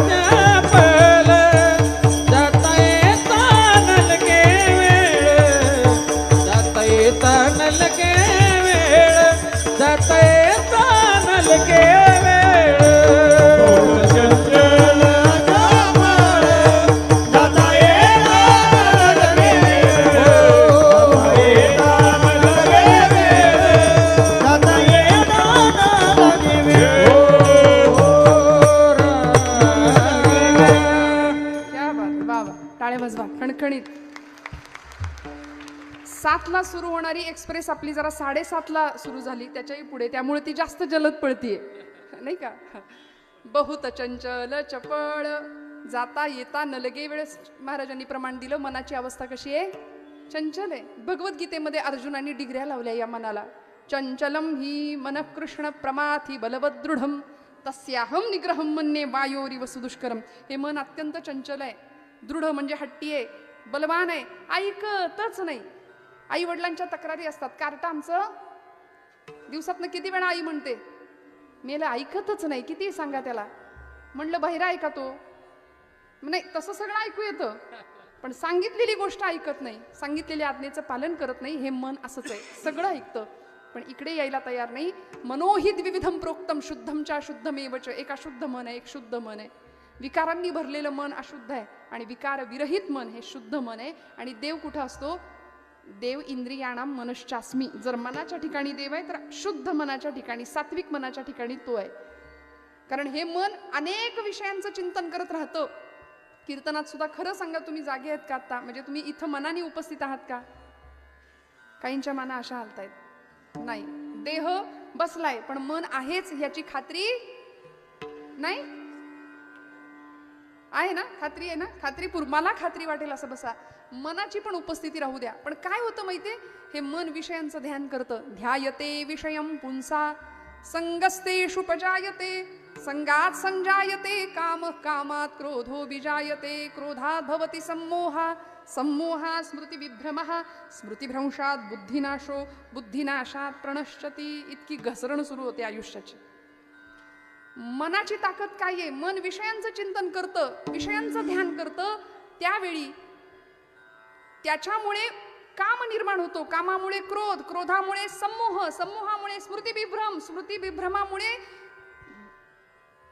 चापल, जाता येता नलके वेळ, जाता येता नलके वेळ, जाता येता नलके वेळ. बहुत चंचल चापल, जाता येता नलके वेळ, जाता येता नलके वेळ. क्या बात, वा वा, टाळ्या वाजवा खणखणीत. 7ला सुरू होणारी एक्सप्रेस आपली जरा 7:30ला सुरू झाली, त्याच्याही पुढे, त्यामुळे ती जास्त जलद पळतीये, नाही का? बहुत चंचल चपळ, जाता येता नलगे वेळ. महाराजांनी प्रमाण दिलं. मनाची अवस्था कशी आहे? चंचल आहे. भगवद्गीतेमध्ये अर्जुनाने डिग्र्या लावल्या या मनाला. चंचलम ही मन कृष्ण प्रमाथी बलवदृढम तस्याहम निग्रहम मन्ये वायोरिव सुदुष्करम. हे मन अत्यंत चंचल आहे. दृढ म्हणजे हट्टी आहे, बलवान आहे, ऐकतच नाही. आई वडिलांच्या तक्रारी असतात. कार्टा आमचं दिवसातनं किती वेळा आई म्हणते, मेला ऐकतच नाही, किती सांगा त्याला. म्हणलं बहिरा ऐका तो, नाही तसं सगळं ऐकू येतं पण सांगितलेली गोष्ट ऐकत नाही, सांगितलेल्या आज्ञेचं पालन करत नाही. हे मन असंच आहे, सगळं ऐकतं पण इकडे यायला तयार नाही. मनोहित विविधम प्रोक्तम शुद्धम चा शुद्धमेवच. एक अशुद्ध मन आहे, एक शुद्ध मन आहे. विकारांनी भरलेलं मन अशुद्ध आहे आणि विकार विरहित मन हे शुद्ध मन आहे. आणि देव कुठं असतो? देव इंद्रियाणाम मनश्चास्मी. जर मनाच्या ठिकाणी देव आहे तर शुद्ध मनाच्या ठिकाणी, सात्विक मनाच्या ठिकाणी तो आहे. कारण हे मन अनेक विषयांचं चिंतन करत राहतं. कीर्तनात सुद्धा खरं सांगा, तुम्ही जागे आहेत का आता? म्हणजे तुम्ही इथं मनाने उपस्थित आहात का? काहींच्या मना अशा हालतायत, नाही. देह बसलाय पण मन आहेच याची खात्री नाही आहे ना? खात्री आहे ना? मला खात्री वाटेल असं बसा. मनाची पण उपस्थिती राहू द्या. पण काय होतं माहितीये, हे मन विषयांचं ध्यान करतं. ध्यायते विषयं पुंसा संगस्तेषु पजायते संगात संजायते काम कामात क्रोधो विजायते क्रोधात भवति सम्मोहा सम्मोहा स्मृती विभ्रमः स्मृतिभ्रंशात बुद्धिनाशो बुद्धिनाशात प्रणश्यती. इतकी घसरण सुरू होते आयुष्याची. मनाची ताकद काय आहे? मन विषयांचं चिंतन करतं, विषयांचं ध्यान करतं. त्यावेळी त्याच्यामुळे काम निर्माण होतो, कामामुळे क्रोध, क्रोधामुळे सम्मोह, सम्मोहामुळे स्मृतिविभ्रम, स्मृतिविभ्रमामुळे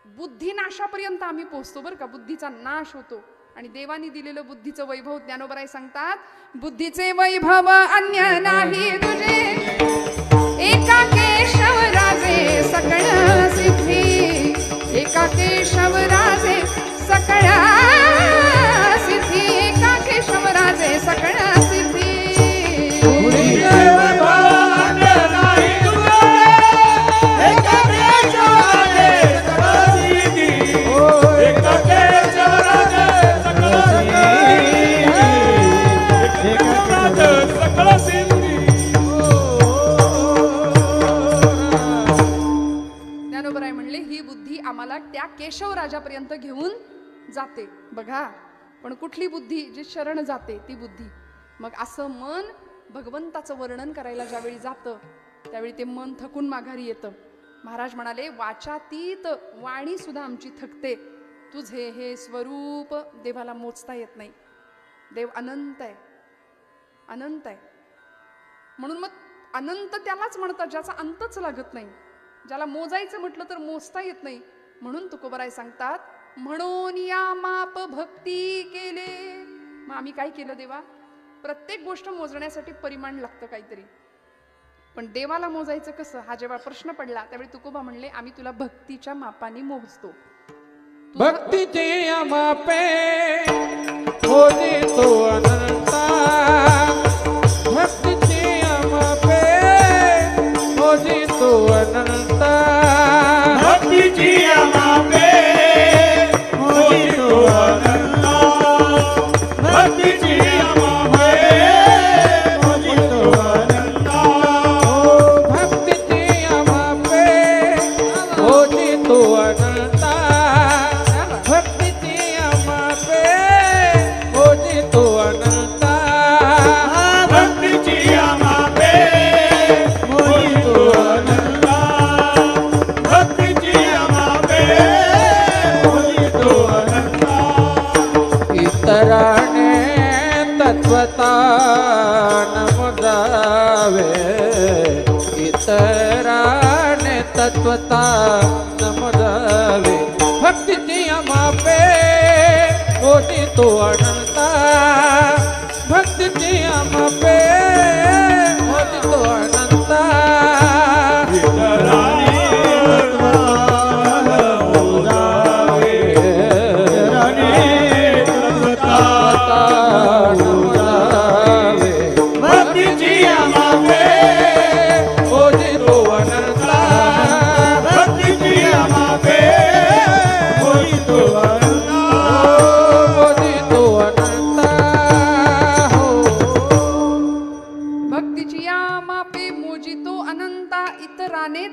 बुद्धिनाशापर्यंत आम्ही पोहोचतो बरं का. बुद्धीचा नाश होतो. आणि देवानी दिलेलं बुद्धीचं वैभव ज्ञानोबराय सांगतात, बुद्धीचे वैभव अन्य नाही तुझे, एका केशव राजे सकळ सिद्धी, एका केशव राजे सकळ सिद्धी, एका केशव राजे सकळ सिद्धी. ज्ञानोबराय म्हणले, ही बुद्धी आम्हाला त्या केशव राजापर्यंत घेऊन जाते बघा. पण कुठली बुद्धी? जी शरण जाते ती बुद्धी. मग असं मन भगवंताचं वर्णन करायला ज्यावेळी जातं त्यावेळी ते मन थकून माघारी येतं. महाराज म्हणाले, वाचातीत वाणी सुद्धा आमची थकते. तुझे हे स्वरूप देवाला मोजता येत नाही. देव अनंत आहे, अनंत आहे. म्हणून मग अनंत त्यालाच म्हणतात ज्याचा अंतच लागत नाही, ज्याला मोजायचं म्हटलं तर मोजता येत नाही. म्हणून तुकोबराय सांगतात, म्हणून या माप भक्ती केले. मग आम्ही काय केलं देवा? प्रत्येक गोष्ट मोजण्यासाठी परिमाण लागतं काहीतरी. पण देवाला मोजायचं कसं हा जेव्हा प्रश्न पडला त्यावेळी तुकोबा म्हणले, आम्ही तुला भक्तीच्या मापाने मोजतो. भक्तीचे मापे मोजे तो अनंता, भक्तीचे मापे मोजे तो अनंता, भक्तीची मापे मोजी तो अनंता, भक्तीची मापे मोजी तो अनंता, भक्तीचे मापे मोजे तो अनंता, भक्तीचे मापे मोजे तो अनंता, भक्तीची मापे मोजी तो अनंता, भक्तीची मापे मोजी तो अनंता. इतराने तत्वता नमदावे, इतराने तत्वता नमदावे, भक्तीची मापे मोठी तो अनंता, भक्तीची मापे मोठी तो अनंता.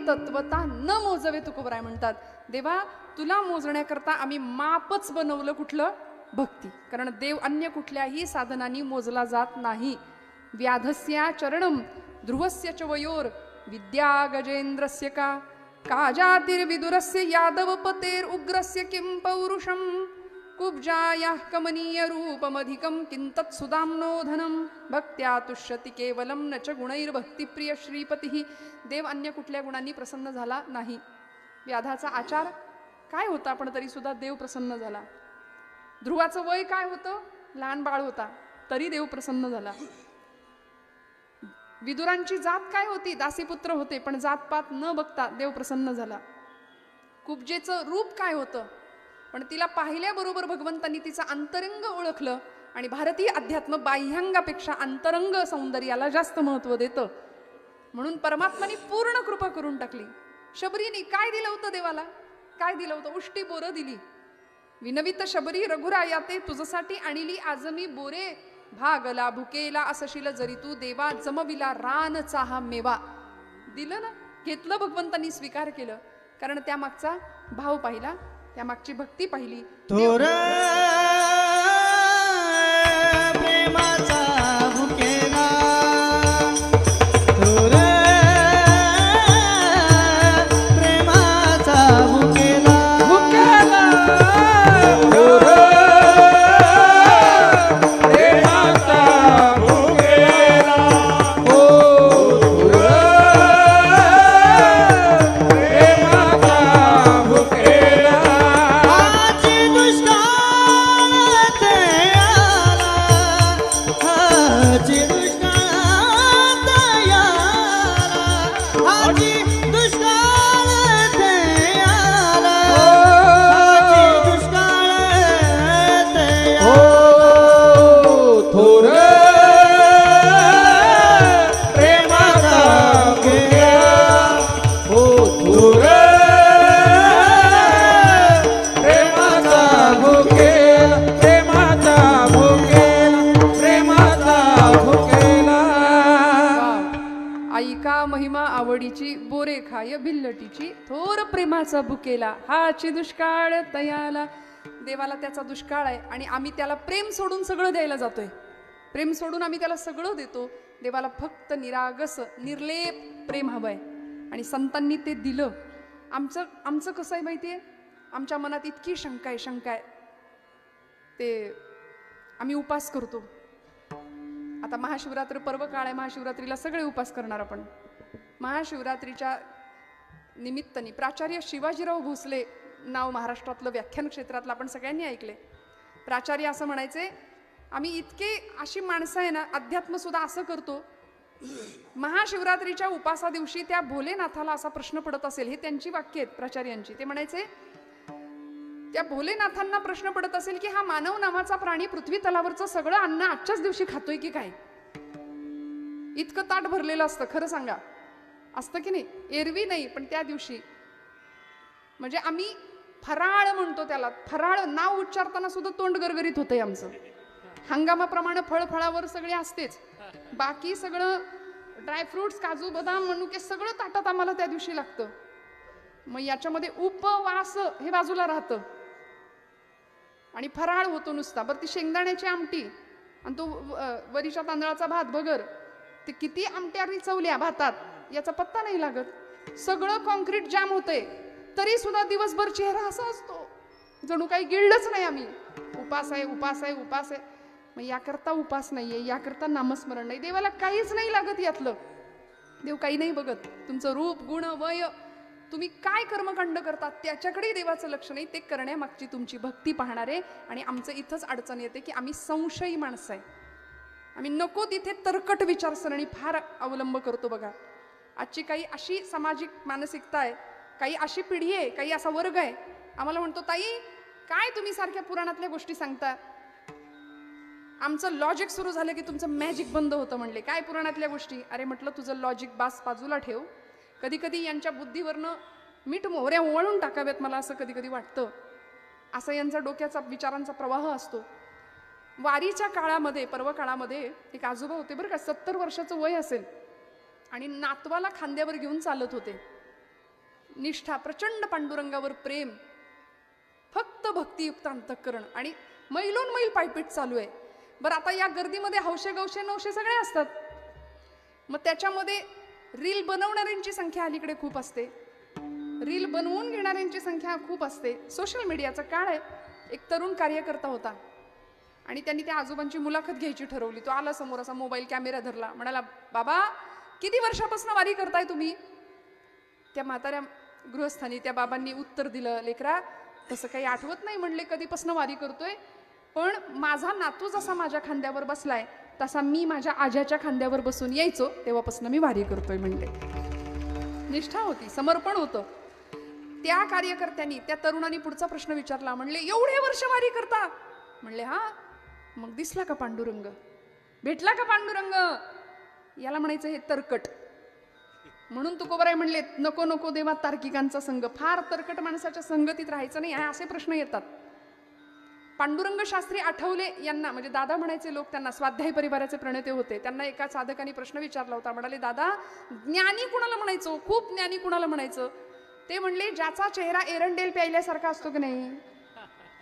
तत्वता न मोजवे तुकोबराय म्हणतात. देवा तुला मोजण्याकरता आम्ही मापच बनवलं. कुठलं? भक्ती. कारण देव अन्य कुठल्याही साधनांनी मोजला जात नाही. व्याधस्या चरणम ध्रुवस्य च वयोर विद्या गजेंद्रस्य का काजातिर्विदुरस्य यादव पतेर उग्रस्य किं पौरुषम कुब्जायाः कमनीय रूपमधिकं किंतत् सुदाम्नोधनं भक्त्या तुष्यति केवलं न च गुणैर्भक्तिप्रिय श्रीपतिः. देव अन्य कुठल्या गुणांनी प्रसन्न झाला नाही. व्याधाचा आचार काय होता पण तरी सुद्धा देव प्रसन्न झाला. ध्रुवाचं वय काय होतं? लहान बाळ होता तरी देव प्रसन्न झाला. विदुरांची जात काय होती? दासीपुत्र होते पण जातपात न बघता देव प्रसन्न झाला. कुब्जेचं रूप काय होतं, पण तिला पाहिल्याबरोबर भगवंतांनी तिचं अंतरंग ओळखलं आणि भारतीय अध्यात्म बाह्यांगापेक्षा अंतरंग सौंदर्याला जास्त महत्व देतं. म्हणून परमात्माने पूर्ण कृपा करून टाकली. शबरीने काय दिलं होतं देवाला? काय दिलं होतं? उष्टी बोरं दिली. विनवित शबरी रघुराया ते तुझसाठी आणली आज मी बोरे, भागला भुकेला असशील जरी तू देवा, जमविला रानचा हा मेवा. दिलं ना, घेतलं भगवंतांनी, स्वीकार केलं. कारण त्यामागचा भाव पाहिला, त्यामागची भक्ती पाहिली. थोर प्रेमाचा भुकेला, थोर प्रेमाचा भुकेला, भुकेला थोर प्रेमाचा भुकेला, ओ थोर प्रेमाचा भुकेला. आजी दुष्काळ ते आला, आजी दुष्काळ ते आला, आजी दुष्काळ ते आला, आजी दुष्काळ ते ओ थोर प्रेमाचा भुकेला, ओ थोर प्रेमाचा भुकेला, प्रेमाचा भुकेला, प्रेमाचा भुकेला. ऐका महिमा आवडीची, बोरे खाय भिल्लटीची, थोर प्रेमाचा भुकेला, हाची दुष्काळ तयाला. देवाला त्याचा दुष्काळ आहे आणि आम्ही त्याला प्रेम सोडून सगळं द्यायला जातोय. प्रेम सोडून आम्ही त्याला सगळं देतो. देवाला फक्त निरागस निर्लेप प्रेम हवंय आणि संतांनी ते दिलं. आमचं कसं आहे माहितीये, आमच्या मनात इतकी शंका आहे. ते आम्ही उपास करतो. आता महाशिवरात्र पर्व काळ आहे, महाशिवरात्रीला सगळे उपास करणार आपण. महाशिवरात्रीच्या निमित्ताने प्राचार्य शिवाजीराव भोसले नाव महाराष्ट्रातलं व्याख्यान क्षेत्रातलं आपण सगळ्यांनी ऐकले. प्राचार्य असं म्हणायचे, आम्ही इतके अशी माणसं आहे ना, अध्यात्म सुद्धा असं करतो. महाशिवरात्रीच्या उपासा दिवशी त्या भोलेनाथाला असा प्रश्न पडत असेल, हे त्यांची वाक्य आहेत प्राचार्यांची. ते म्हणायचे, त्या भोलेनाथांना प्रश्न पडत असेल की हा मानव नावाचा प्राणी पृथ्वी तलावरचं सगळं अन्न आजच्याच दिवशी खातोय की काय? इतकं ताट भरलेलं असतं, खरं सांगा, असतं की नाही? एरवी नाही, पण त्या दिवशी म्हणजे आम्ही फराळ म्हणतो त्याला. फराळ नाव उच्चारताना सुद्धा तोंड गरगरीत होतंय आमचं. हंगामाप्रमाणे फळफळावर सगळे असतेच, बाकी सगळं ड्रायफ्रुट्स, काजू बदाम मनुके सगळं ताटात आम्हाला त्या दिवशी लागतं. मग याच्यामध्ये उपवास हे बाजूला राहतं आणि फराळ होतो नुसता. बरं, ती शेंगदाण्याची आमटी आणि तो वरीच्या तांदळाचा भात भगर, ते किती आमट्या रिचवल्या भातात याचा पत्ता नाही लागत. सगळं कॉन्क्रीट जाम होतंय, तरी सुद्धा दिवसभर चेहरा असा असतो जणू काही गिळलंच नाही आम्ही. उपास आहे, उपास आहे, उपास आहे. मग याकरता उपास नाहीये, याकरता नामस्मरण नाही. देवाला काहीच नाही लागत यातलं. देव काही नाही बघत. तुमचं रूप, गुण, वय, तुम्ही काय कर्मकांड करतात त्याच्याकडे देवाचं लक्ष नाही. ते करण्यामागची तुमची भक्ती पाहणार आहे. आणि आमचं इथंच अडचण येते की आम्ही संशयी माणसं आहे. आम्ही नको तिथे तरकट विचारसरणी फार अवलंब करतो. बघा, आजची काही अशी सामाजिक मानसिकता आहे, काही अशी पिढी आहे, काही असा वर्ग आहे. आम्हाला म्हणतो, ताई काय तुम्ही सारख्या पुराणातल्या गोष्टी सांगता? आमचं लॉजिक सुरू झालं की तुमचं मॅजिक बंद होतं. म्हणले, काय पुराणातल्या गोष्टी? अरे म्हटलं, तुझं लॉजिक बाजूला ठेव. कधी कधी यांच्या बुद्धीवरनं मीठ मोहऱ्या ओवाळून टाकाव्यात, मला असं कधी कधी वाटतं. असा यांचा डोक्याचा विचारांचा प्रवाह असतो. वारीच्या काळामध्ये, पर्व काळामध्ये एक आजोबा होते बरं का, 70 वर्षाचं वय असेल आणि नातवाला खांद्यावर घेऊन चालत होते. निष्ठा, प्रचंड पांडुरंगावर प्रेम, फक्त भक्तियुक्त अंतःकरण आणि मैलोन मैल पायपीट चालू आहे. बरं, आता या गर्दीमध्ये हौशे गौशे नवशे सगळे असतात. मग त्याच्यामध्ये रील बनवणाऱ्यांची संख्या अलीकडे खूप असते, रील बनवून घेणाऱ्यांची संख्या खूप असते. सोशल मीडियाचा काळ आहे. एक तरुण कार्यकर्ता होता आणि त्यांनी त्या आजोबांची मुलाखत घ्यायची ठरवली. तो आला समोर, असा मोबाईल कॅमेरा धरला, म्हणाला, बाबा किती वर्षापासून वारी करताय तुम्ही? त्या म्हाताऱ्या गृहस्थानी त्या बाबांनी उत्तर दिलं, लेकरा तसं काही आठवत नाही म्हणले कधीपासून वारी करतोय, पण माझा नातू जसा माझ्या खांद्यावर बसलाय तसा मी माझ्या आज्याच्या खांद्यावर बसून यायचो, तेव्हापासून मी वारी करतोय म्हणले. निष्ठा होती, समर्पण होतं. त्या कार्यकर्त्यांनी त्या तरुणांनी पुढचा प्रश्न विचारला. म्हणले एवढे वर्ष वारी करता? म्हणले हा. मग दिसला का पांडुरंग? भेटला का पांडुरंग? याला म्हणायचं हे तरकट. म्हणून तुकोबाराय म्हणले नको नको देवा तार्किकांचा संघ. फार तरकट माणसाच्या संगतीत राहायचं नाही. असे प्रश्न येतात. पांडुरंग शास्त्री आठवले यांना, म्हणजे दादा म्हणायचे लोक त्यांना, स्वाध्याय परिवाराचे प्रणेते होते. त्यांना एका साधकाने प्रश्न विचारला होता. म्हणाले दादा ज्ञानी कुणाला म्हणायचो? खूप ज्ञानी कुणाला म्हणायचं? ते म्हणले ज्याचा चेहरा एरंडेल प्यायल्यासारखा असतो की नाही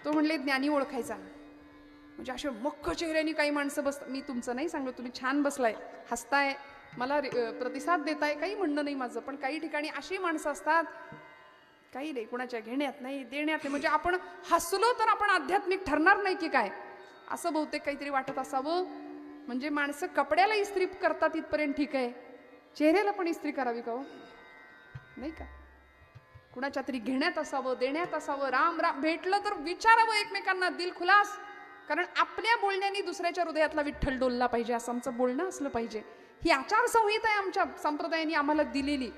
तो म्हणले ज्ञानी ओळखायचा. म्हणजे अशा मख्ख चेहऱ्याने काही माणसं बसतात. मी तुमचं नाही सांगत, तुम्ही छान बसलाय, हसताय, मला प्रतिसाद देताय, काही म्हणणं नाही माझं. पण काही ठिकाणी अशी माणसं असतात काही नाही, कुणाच्या घेण्यात नाही देण्यात नाही. म्हणजे आपण हसलो तर आपण आध्यात्मिक ठरणार नाही की काय, असं बहुतेक काहीतरी वाटत असावं. म्हणजे माणसं कपड्याला इस्त्री करतात इथपर्यंत ठीक आहे, चेहऱ्याला पण इस्त्री करावी का हो? नाही का? कुणाच्या तरी घेण्यात असावं, देण्यात असावं. राम राम भेटलं तर विचारावं एकमेकांना दिलखुलास. कारण आपल्या बोलण्याने दुसऱ्याच्या हृदयातला विठ्ठल डोलला पाहिजे, असं आमचं बोलणं असलं पाहिजे. ही आचारसंहिता आहे आमच्या संप्रदायाने आम्हाला दिलेली.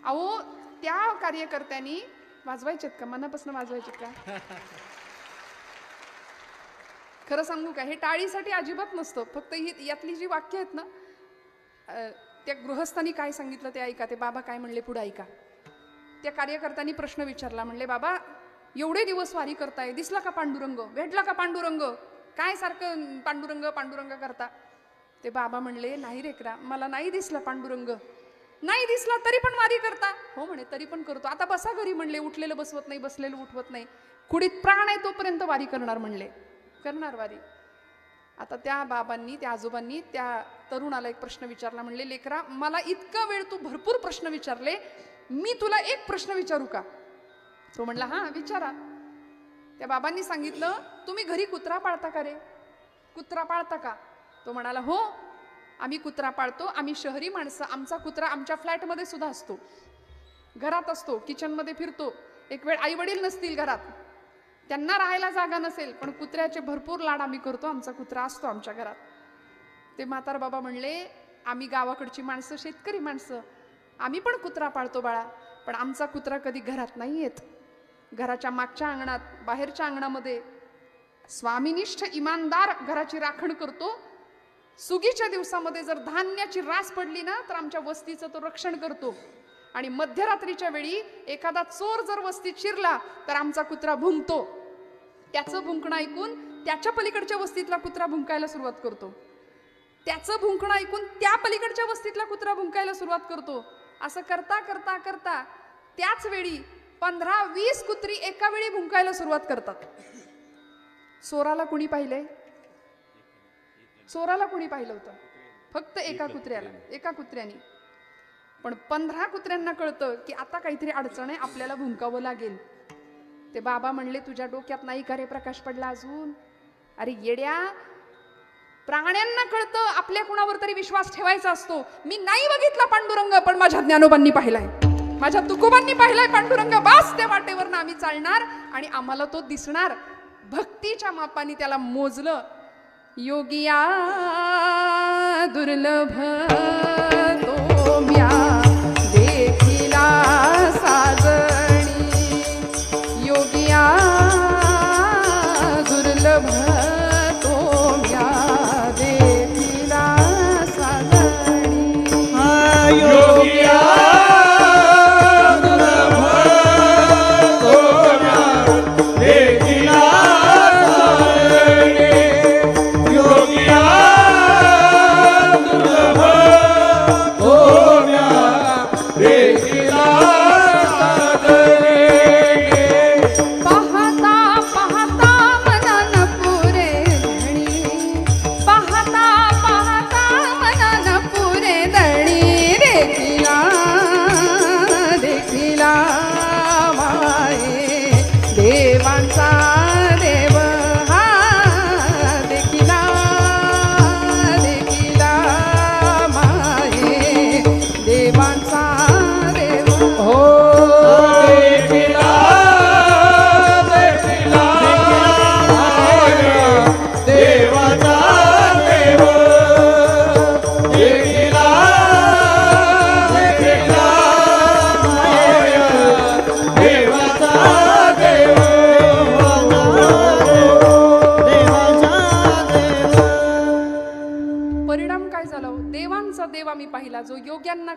अहो त्या कार्यकर्त्यांनी वाजवायचेत का? मनापासून वाजवायचेत का? खरं सांगू का, हे टाळीसाठी अजिबात नसतं. फक्त ही यातली जी वाक्य आहेत ना, त्या गृहस्थांनी काय सांगितलं ते ऐका. ते बाबा काय म्हणले पुढे ऐका. त्या कार्यकर्त्यांनी प्रश्न विचारला. म्हणले बाबा एवढे दिवस वारी करताय, दिसला का पांडुरंग? भेटला का पांडुरंग? काय सारखं पांडुरंग पांडुरंग करता? ते बाबा म्हणले नाही रेकरा, मला नाही दिसला पांडुरंग. नाही दिसला तरी पण वारी करता? हो म्हणे तरी पण करतो. आता बसा घरी म्हणले, उठलेलं बसवत नाही, बसलेलं उठवत नाही, कुडीत प्राण आहे तोपर्यंत वारी करणार म्हणले. करणार वारी. आता त्या बाबांनी, त्या आजोबांनी त्या तरुणाला एक प्रश्न विचारला. म्हणले लेकरा मला इतका वेळ तू भरपूर प्रश्न विचारले, मी तुला एक प्रश्न विचारू का? तो म्हणला हा विचारा. त्या बाबांनी सांगितलं तुम्ही घरी कुत्रा पाळता का रे? कुत्रा पाळता का? तो म्हणाला हो आम्ही कुत्रा पाळतो. आम्ही शहरी माणसं, आमचा कुत्रा आमच्या फ्लॅटमध्ये सुद्धा असतो, घरात असतो, किचनमध्ये फिरतो. एक वेळ आई वडील नसतील घरात, त्यांना राहायला जागा नसेल, पण कुत्र्याचे भरपूर लाड आम्ही करतो. आमचा कुत्रा असतो आमच्या घरात. ते म्हातार बाबा म्हणले आम्ही गावाकडची माणसं, शेतकरी माणसं, आम्ही पण कुत्रा पाळतो बाळा, पण आमचा कुत्रा कधी घरात नाही येत. घराच्या मागच्या अंगणात, बाहेरच्या अंगणामध्ये स्वामिनिष्ठ इमानदार घराची राखण करतो. सुगीच्या दिवसामध्ये जर धान्याची रास पडली ना तर आमच्या वस्तीचं तो रक्षण करतो. आणि मध्यरात्रीच्या वेळी एखादा चोर जर वस्तीत शिरला तर आमचा कुत्रा भुंकतो. त्याचं भुंकणं ऐकून त्याच्या पलीकडच्या वस्तीतला कुत्रा भुंकायला सुरुवात करतो. त्याचं भुंकणं ऐकून त्या पलीकडच्या वस्तीतला कुत्रा भुंकायला सुरुवात करतो. असं करता करता करता त्याच वेळी 15-20 कुत्री एका वेळी भुंकायला सुरुवात करतात. चोराला कुणी पाहिलंय? चोराला कुणी पाहिलं होतं? फक्त एका कुत्र्याला, एका कुत्र्याने. पण 15 कुत्र्यांना कळतं की आता काहीतरी अडचण आहे, आपल्याला भुंकावं लागेल. ते बाबा म्हणले तुझ्या डोक्यात नाही का रे प्रकाश पडला अजून? अरे येड्या, प्राण्यांना कळतं आपल्या कुणावर तरी विश्वास ठेवायचा असतो. मी नाही बघितला पांडुरंग, पण माझ्या ज्ञानोबांनी पाहिलाय, माझ्या तुकोबांनी पाहिलाय पांडुरंग. बास त्या वाटेवरनं आम्ही चालणार आणि आम्हाला तो दिसणार. भक्तीच्या मापाने त्याला मोजलं. योगिया दुर्लभ तो म्या देखिला साजणी. योगिया दुर्लभ तो म्या देखिला साजणी. योगिया दुर्लभ तो म्या देखिला साजणी. योगिया दुर्लभ तो म्या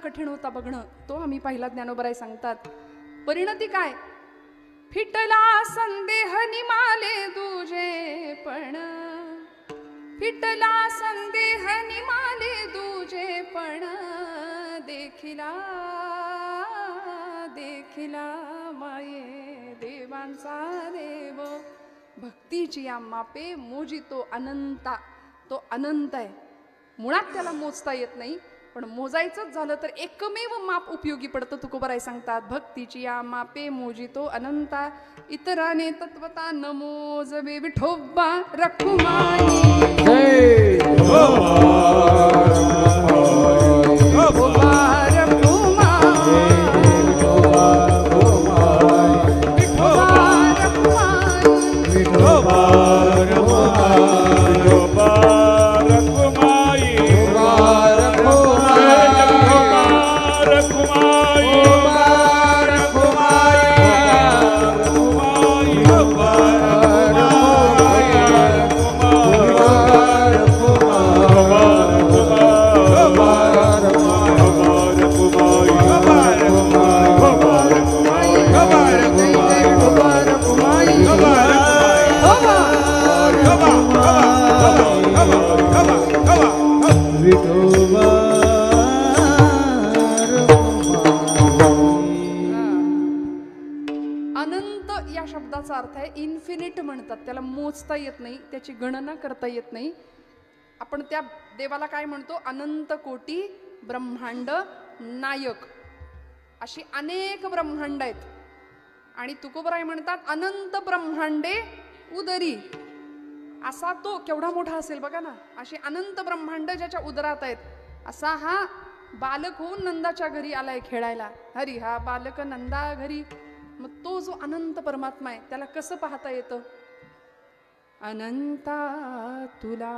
कठीण होता बघणं, तो आम्ही पाहिला. ज्ञानोबराय सांगतात परिणती काय. फिटला संदेह निमाले दुजे पण, फिटला संदेह निमाले दुजे पण, देखिला देखिला माये देवांचा देव. भक्तीची या मापे मोजितो अनंता. तो अनंत आहे, मुळात त्याला मोजता येत नाही, पण मोजायचंच झालं तर एकमेव माप उपयोगी पडतं. तुकोबराय सांगतात भक्तीची या मापे मोजितो अनंता, इतराने तत्वता न मोजवे. विठोबा रखुमाई जय विठोबा रखुमाई, विठोबा रखुमाई, विठोबा अनंत या शब्दाचा अर्थ आहे इन्फिनिट म्हणतात. त्याला मोजता येत नाही, त्याची गणना करता येत नाही. आपण त्या देवाला काय म्हणतो, अनंत कोटी ब्रह्मांड नायक. अशी अनेक ब्रह्मांड आहेत. आणि तुकोबराय म्हणतात अनंत ब्रह्मांडे उदरी. असा तो केवढा मोठा असेल बघा ना. अशी अनंत ब्रह्मांड ज्याच्या उदरात आहेत, असा हा बालक होऊन नंदाच्या घरी आलाय खेळायला. हरी हा बालक नंदा घरी. मग तो जो अनंत परमात्मा आहे त्याला कसं पाहता येतं. अनंता तुला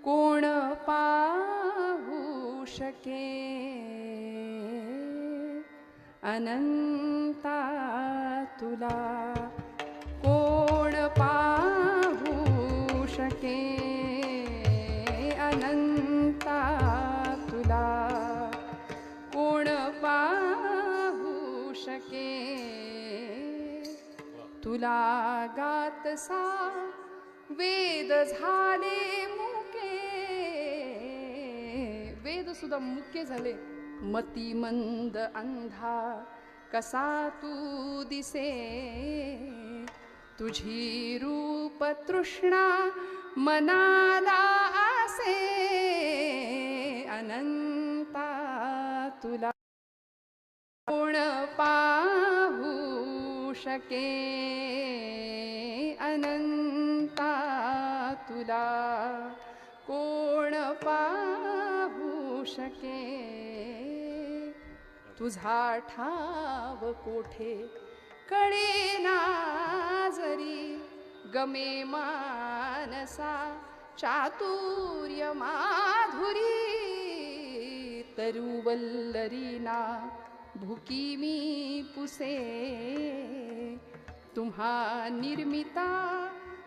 कोण पाहू शके, अनंता तुला कोण पाहू शके, अनंता तुला कोण पाहू शके. तुला गातसा वेद झाले मुके, वेद सुद्धा मुके झाले. मती मंद अंधा कसा तू दिसे, तुझी रूप तृष्णा मनाला आसे, अनंता तुला कोण पाहू शके, अनंता तुला कोण पाहू शके. तुझा ठाव कोठे कळेना जरी, गमे मानसा चातुर्य माधुरी. तरुवल्लरीना भुकी मी पुसे, तुम्हा निर्मिता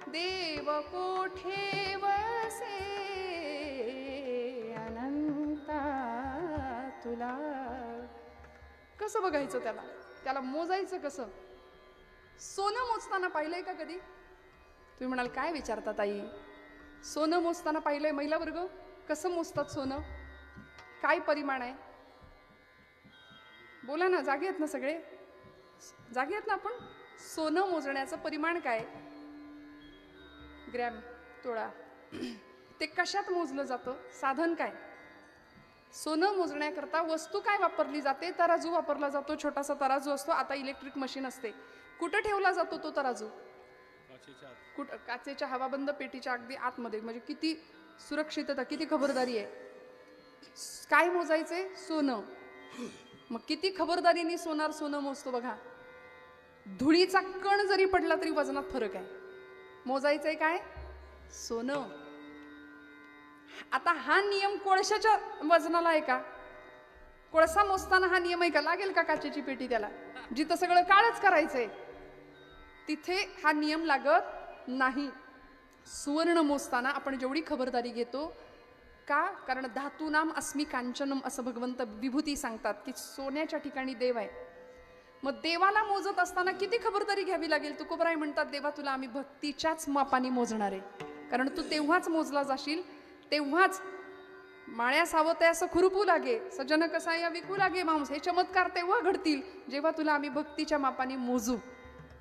देव कोठे वसे, अनंता तुला. कसं बघायचं त्याला, त्याला मोजायचं कसं. सोनं मोजताना पाहिलंय का कधी. तुम्ही म्हणाल काय विचारता ताई, सोनं मोजताना पाहिलंय. महिला वर्ग कसं मोजतात सोनं, काय परिमाण आहे. बोला ना, जागे आहेत ना सगळे, जागे आहेत ना आपण. सोनं मोजण्याचं परिमाण काय, ग्रॅम, तोळा. ते कशात मोजलं जातं, साधन काय. सोनं मोजण्याकरता वस्तू काय वापरली जाते, तराजू वापरला जातो. छोटासा तराजू असतो, आता इलेक्ट्रिक मशीन असते. कुठं ठेवला जातो तो तराजू, कुठं, काचेच्या हवाबंद पेटीच्या अगदी आतमध्ये. म्हणजे किती सुरक्षितता, किती खबरदारी आहे. काय मोजायचंय, सोनं. मग किती खबरदारीने सोनार सोनं मोजतो बघा. धुळीचा कण जरी पडला तरी वजनात फरक आहे. मोजायचंय काय, सोनं. आता हा नियम कोळशाच्या वजनाला आहे का. कोळसा मोजताना हा नियम आहे का, लागेल का काचेची पेटी त्याला. जिथं सगळं काळच करायचंय तिथे हा नियम लागत नाही. सुवर्ण मोजताना आपण जेवढी खबरदारी घेतो, का? कारण धातूनाम अस्मी कांचनम असं भगवंत विभूती सांगतात की सोन्याच्या ठिकाणी देव आहे. मग देवाला मोजत असताना किती खबरदारी घ्यावी लागेल? तुकोबराय म्हणतात, देवा तुला आम्ही भक्तीच्याच मापाने मोजणार आहे. कारण तू तेव्हाच मोजला जाशील, तेव्हाच माळ्या सावते असं खुरपू लागे, सजन कसा या विकू लागे मांस, हे चमत्कार तेव्हा घडतील जेव्हा तुला आम्ही भक्तीच्या मापाने मोजू.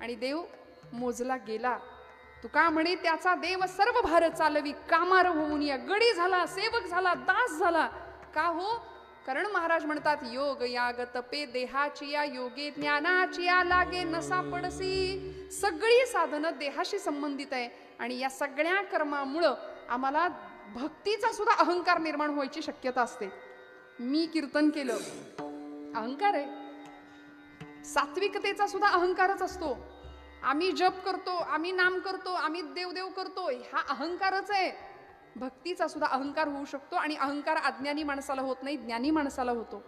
आणि देव मोजला गेला. तुका म्हणे त्याचा देव सर्व भार चालवी, कामार होऊन या गडी झाला, सेवक झाला, दास झाला. का हो? कारण महाराज म्हणतात, योग याग तपे देहाची या योगे ज्ञानाची या लागे न सापडसी. सगळी साधनं देहाशी संबंधित आहे आणि या सगळ्या कर्मामुळं आम्हाला भक्तीचा सुद्धा अहंकार निर्माण व्हायची शक्यता असते. मी कीर्तन केलं, अहंकार आहे. सात्विकतेचा सुद्धा अहंकारच असतो. आम्ही जप करतो, आम्ही नाम करतो, आम्ही देवदेव करतो, हा अहंकारच आहे. भक्तीचा सुद्धा अहंकार होऊ शकतो आणि अहंकार अज्ञानी माणसाला होत नाही, ज्ञानी माणसाला होतो.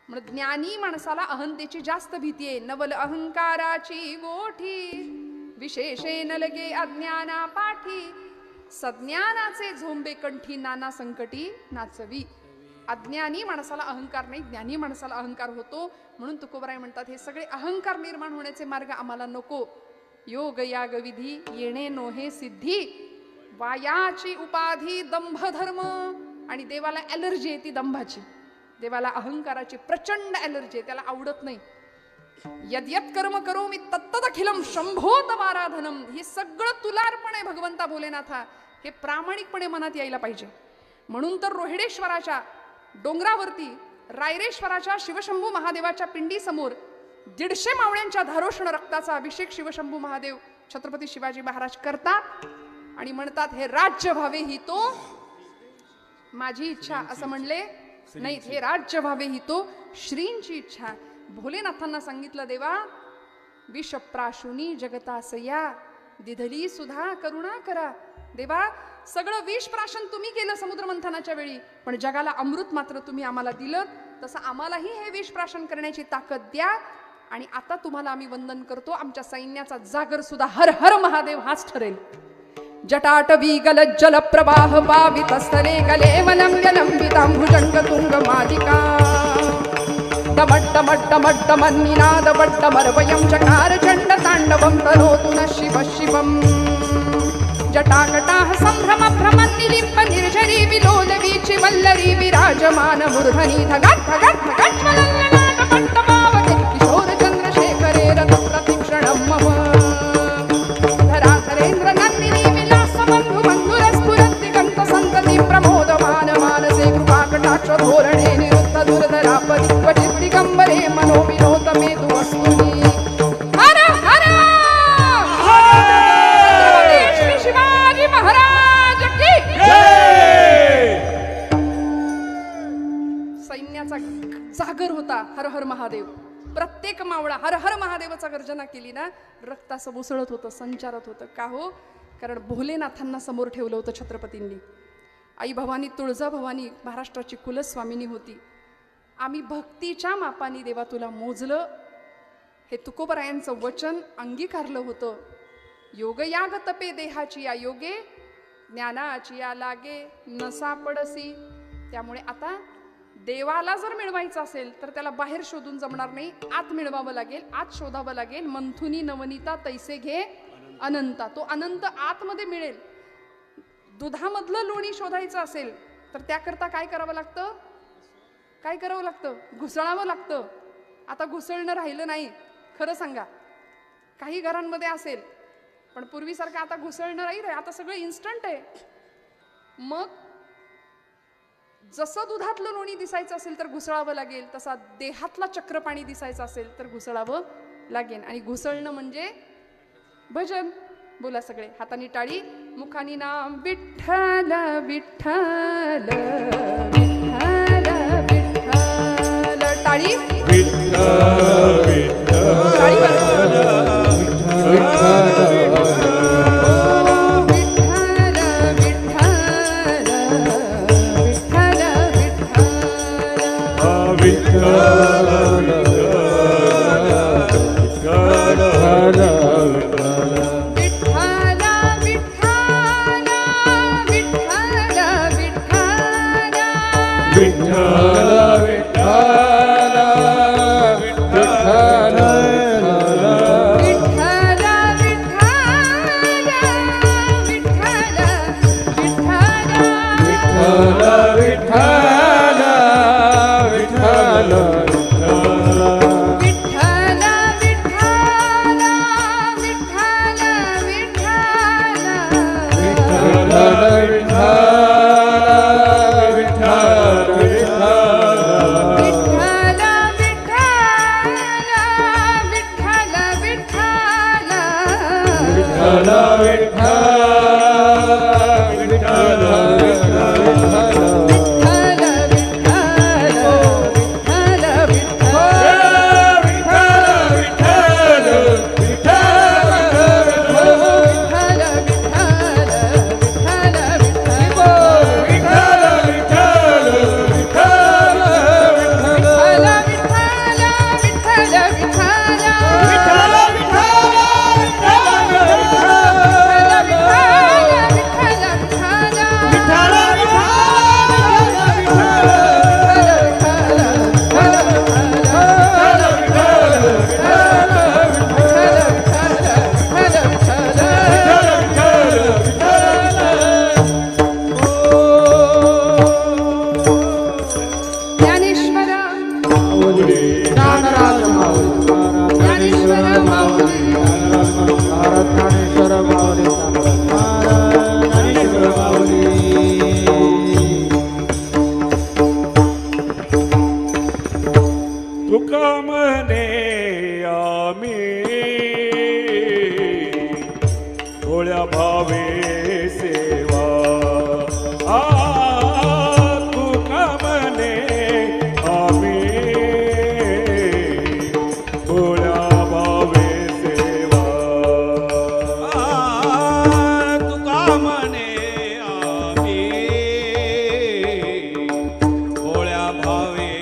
म्हणजे ज्ञानी माणसाला अहंतेची जास्त भीती आहे. नवल अहंकाराची गोठी, विशेषे न लगे अज्ञाना पाठी, सज्ञानाचे झोंबे कंठी, नाना संकटी नाचवी. अज्ञानी माणसाला अहंकार नाही, ज्ञानी माणसाला अहंकार होतो. म्हणून तुकोबराय म्हणतात, हे सगळे अहंकार निर्माण होण्याचे मार्ग आम्हाला नको. योग याग विधी येणे नोहे सिद्धी, वायाची उपाधी दंभ धर्म. आणि देवाला ॲलर्जी आहे ती दंभाची, देवाला अहंकाराची प्रचंड ॲलर्जी आहे, त्याला आवडत नाही. यद्यत कर्म करो मी तत्तदखिलम शंभोत आराधनम. हे सगळं तुला अर्पण आहे भगवंता भोलेनाथा, हे प्रामाणिकपणे मनात यायला पाहिजे. म्हणून तर रोहिडेश्वराच्या डोंगरावरती रायरेश्वराच्या शिवशंभू महादेवाच्या पिंडी समोर 150 मावळ्यांच्या धारोष्ण रक्ताचा अभिषेक शिवशंभू महादेव छत्रपती शिवाजी महाराज करतात आणि म्हणतात, हे राज्य व्हावे ही तो माझी इच्छा. असं म्हणले नाही, हे राज्य व्हावे ही तो श्रींची इच्छा. भोलेनाथांना सांगितलं, देवा विषप्राशुनी जगतासया दिधली सुधा करुणा करा. देवा सगळं विष प्राशन तुम्ही केलं समुद्र मंथनाच्या वेळी, पण जगाला अमृत मात्र तुम्ही आम्हाला दिलं. तसं आम्हालाही हे विष प्राशन करण्याची ताकद द्या. आणि आता तुम्हाला आम्ही वंदन करतो. आमच्या सैन्याचा जागर सुद्धा हर हर महादेव हाच ठरेल. जटाटवी गलज्जल प्रवाह पावितस्थले गलेवलंब्य लंबितांभुजंग तुंग मालिका दमट्टमट्टमट्टमन्निनाद वट्टमर्वयं चकार चण्ड ताण्डवं तनोतु नः शिव शिवम्. जटाकटाः सम्भ्रम भ्रमन्निलिम्ब निर्झरी विलोलवीचि वल्लरी विराजमान मूर्धनि धगत् धगत् धगत् ज्वलल्ललाट पट्टमावते किशोर चन्द्रशेखरे रथप्रतिक्षणं मम. धराधरेन्द्र नन्दिनी विलास बन्धु बन्धुरस्फुरन्ति गन्त सन्तति प्रमोदमान मानसे कृपाकटाक्ष धोरणे निरुद्ध दुर्धरापदि क्वचित् दिगम्बरे मनो विनोद मेतु वस्तुनि. हर हर श्री शिवाजी महाराज की सैन्याचा जागर होता हर हर महादेव. प्रत्येक मावळा हर हर महादेवाचा गर्जना केली ना, रक्त असं मुसळत होतं, संचारत होतं. का हो? कारण भोलेनाथांना समोर ठेवलं होतं छत्रपतींनी. आई भवानी तुळजा भवानी महाराष्ट्राची कुलस्वामिनी होती. आम्ही भक्तीच्या मापाने देवा तुला मोजलं, हे तुकोबरायांचं वचन अंगीकारलं होतं. योग याग तपे देहाची या योगे ज्ञानाची या लागे न सापडसी. त्यामुळे आता देवाला जर मिळवायचं असेल तर त्याला बाहेर शोधून जमणार नाही, आत मिळवावं लागेल, आत शोधावं लागेल. मंथुनी नवनीता तैसे घे अनंता. तो अनंत आतमध्ये मिळेल. दुधामधलं लोणी शोधायचं असेल तर त्याकरता काय करावं लागतं? काय करावं लागतं? घुसळावं लागतं. आता घुसळणं राहिलं नाही. खरं सांगा, काही घरांमध्ये असेल, पण पूर्वीसारखं आता घुसळणं नाही रे. आता सगळं इन्स्टंट आहे. मग जसं दुधातलं लोणी दिसायचं असेल तर घुसळावं लागेल, तसा देहातला चक्रपाणी दिसायचं असेल तर घुसळावं लागेल. आणि घुसळणं म्हणजे भजन. बोला सगळे, हातानी टाळी, मुखानी नाम विठ्ठल विठ्ठल विठ्ठल विठ्ठल. टाळी टाळी विठ्ठल विठ्ठल विठ्ठल तुका म्हणे आम्ही थोड्या भावे सेवा तुका म्हणे आम्ही थोड्या भावे सेवा तुका म्हणे आम्ही थोड्या भावे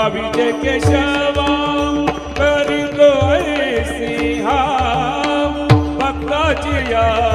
विजय केशवा करी तो ऐसी हा भक्ताची या